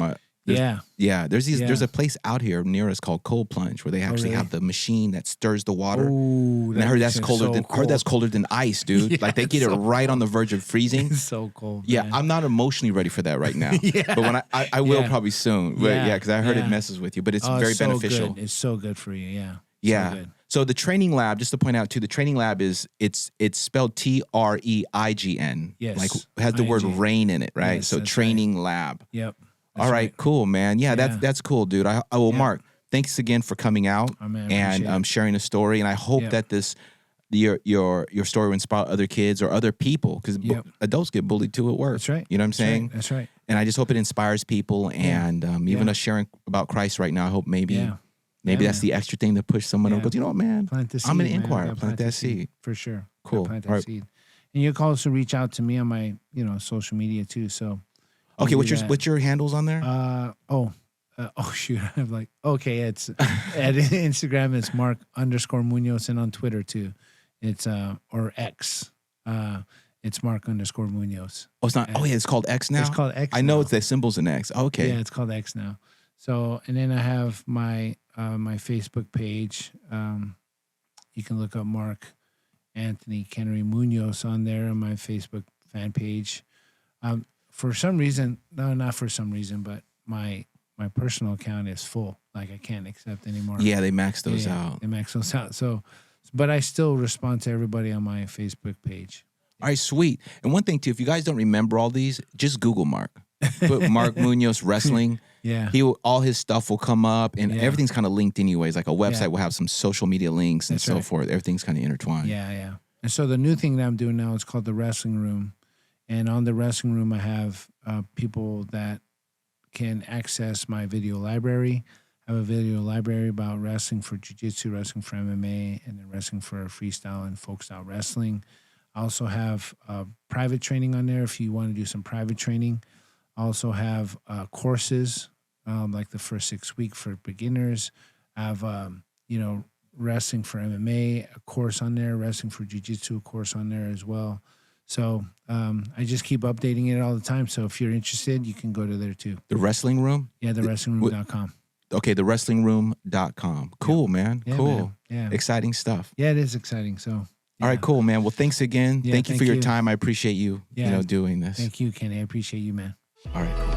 There's a place out here near us called Cold Plunge where they actually have the machine that stirs the water. Ooh, and I heard that's colder than ice, dude. Yeah, like they get it right on the verge of freezing. It's so cold. Yeah, man. I'm not emotionally ready for that right now. But when I will probably soon. But because I heard it messes with you, but it's very beneficial. Good. It's so good for you. Yeah. Yeah. So good. So the training lab, just to point out too, the training lab it's spelled TREIGN. Yes. Like it has the word rain in it, right? Yes, so training lab. Yep. All right, cool, man. Yeah, that's cool, dude. Mark, thanks again for coming out and sharing the story. And I hope that your story will inspire other kids or other people because adults get bullied too at work. That's right. You know what I'm saying? That's right. And I just hope it inspires people. And even us sharing about Christ right now, I hope maybe that's the extra thing to push someone who goes, you know what, man? Plant the seed, I'm an inquirer. Plant that seed. For sure. Cool. Plant that seed. And you can also reach out to me on my social media too. So. Okay, what's your handles on there? Shoot, I have it's at Instagram it's Mark_Munoz, and on Twitter too. It's or X. It's Mark_Munoz. Oh, it's not. It's called X now. It's called X. I know it's the symbols in X. Okay. Yeah, it's called X now. So, and then I have my my Facebook page. You can look up Mark Anthony Kennery Munoz on there on my Facebook fan page. For some reason, not for some reason, but my personal account is full. Like I can't accept anymore. Yeah, they max those out. They max those out. So, but I still respond to everybody on my Facebook page. All right, sweet. And one thing too, if you guys don't remember all these, just Google Mark. Put Mark Munoz Wrestling. Yeah. All his stuff will come up, and everything's kind of linked anyways. Like a website will have some social media links and so forth. Everything's kind of intertwined. Yeah. And so the new thing that I'm doing now is called the Wrestling Room. And on the Wrestling Room, I have people that can access my video library. I have a video library about wrestling for jiu-jitsu, wrestling for MMA, and then wrestling for freestyle and folk style wrestling. I also have private training on there if you want to do some private training. I also have courses, like the first 6 weeks for beginners. I have, wrestling for MMA, a course on there, wrestling for jiu-jitsu, a course on there as well. So I just keep updating it all the time. So if you're interested, you can go to there too. The Wrestling Room? Yeah, thewrestlingroom.com. Okay, thewrestlingroom.com. Cool, man. Yeah, cool. Man. Yeah. Exciting stuff. Yeah, it is exciting. So. Yeah. All right, cool, man. Well, thanks again. Yeah, thank you for your time. I appreciate you, doing this. Thank you, Kenny. I appreciate you, man. All right, cool.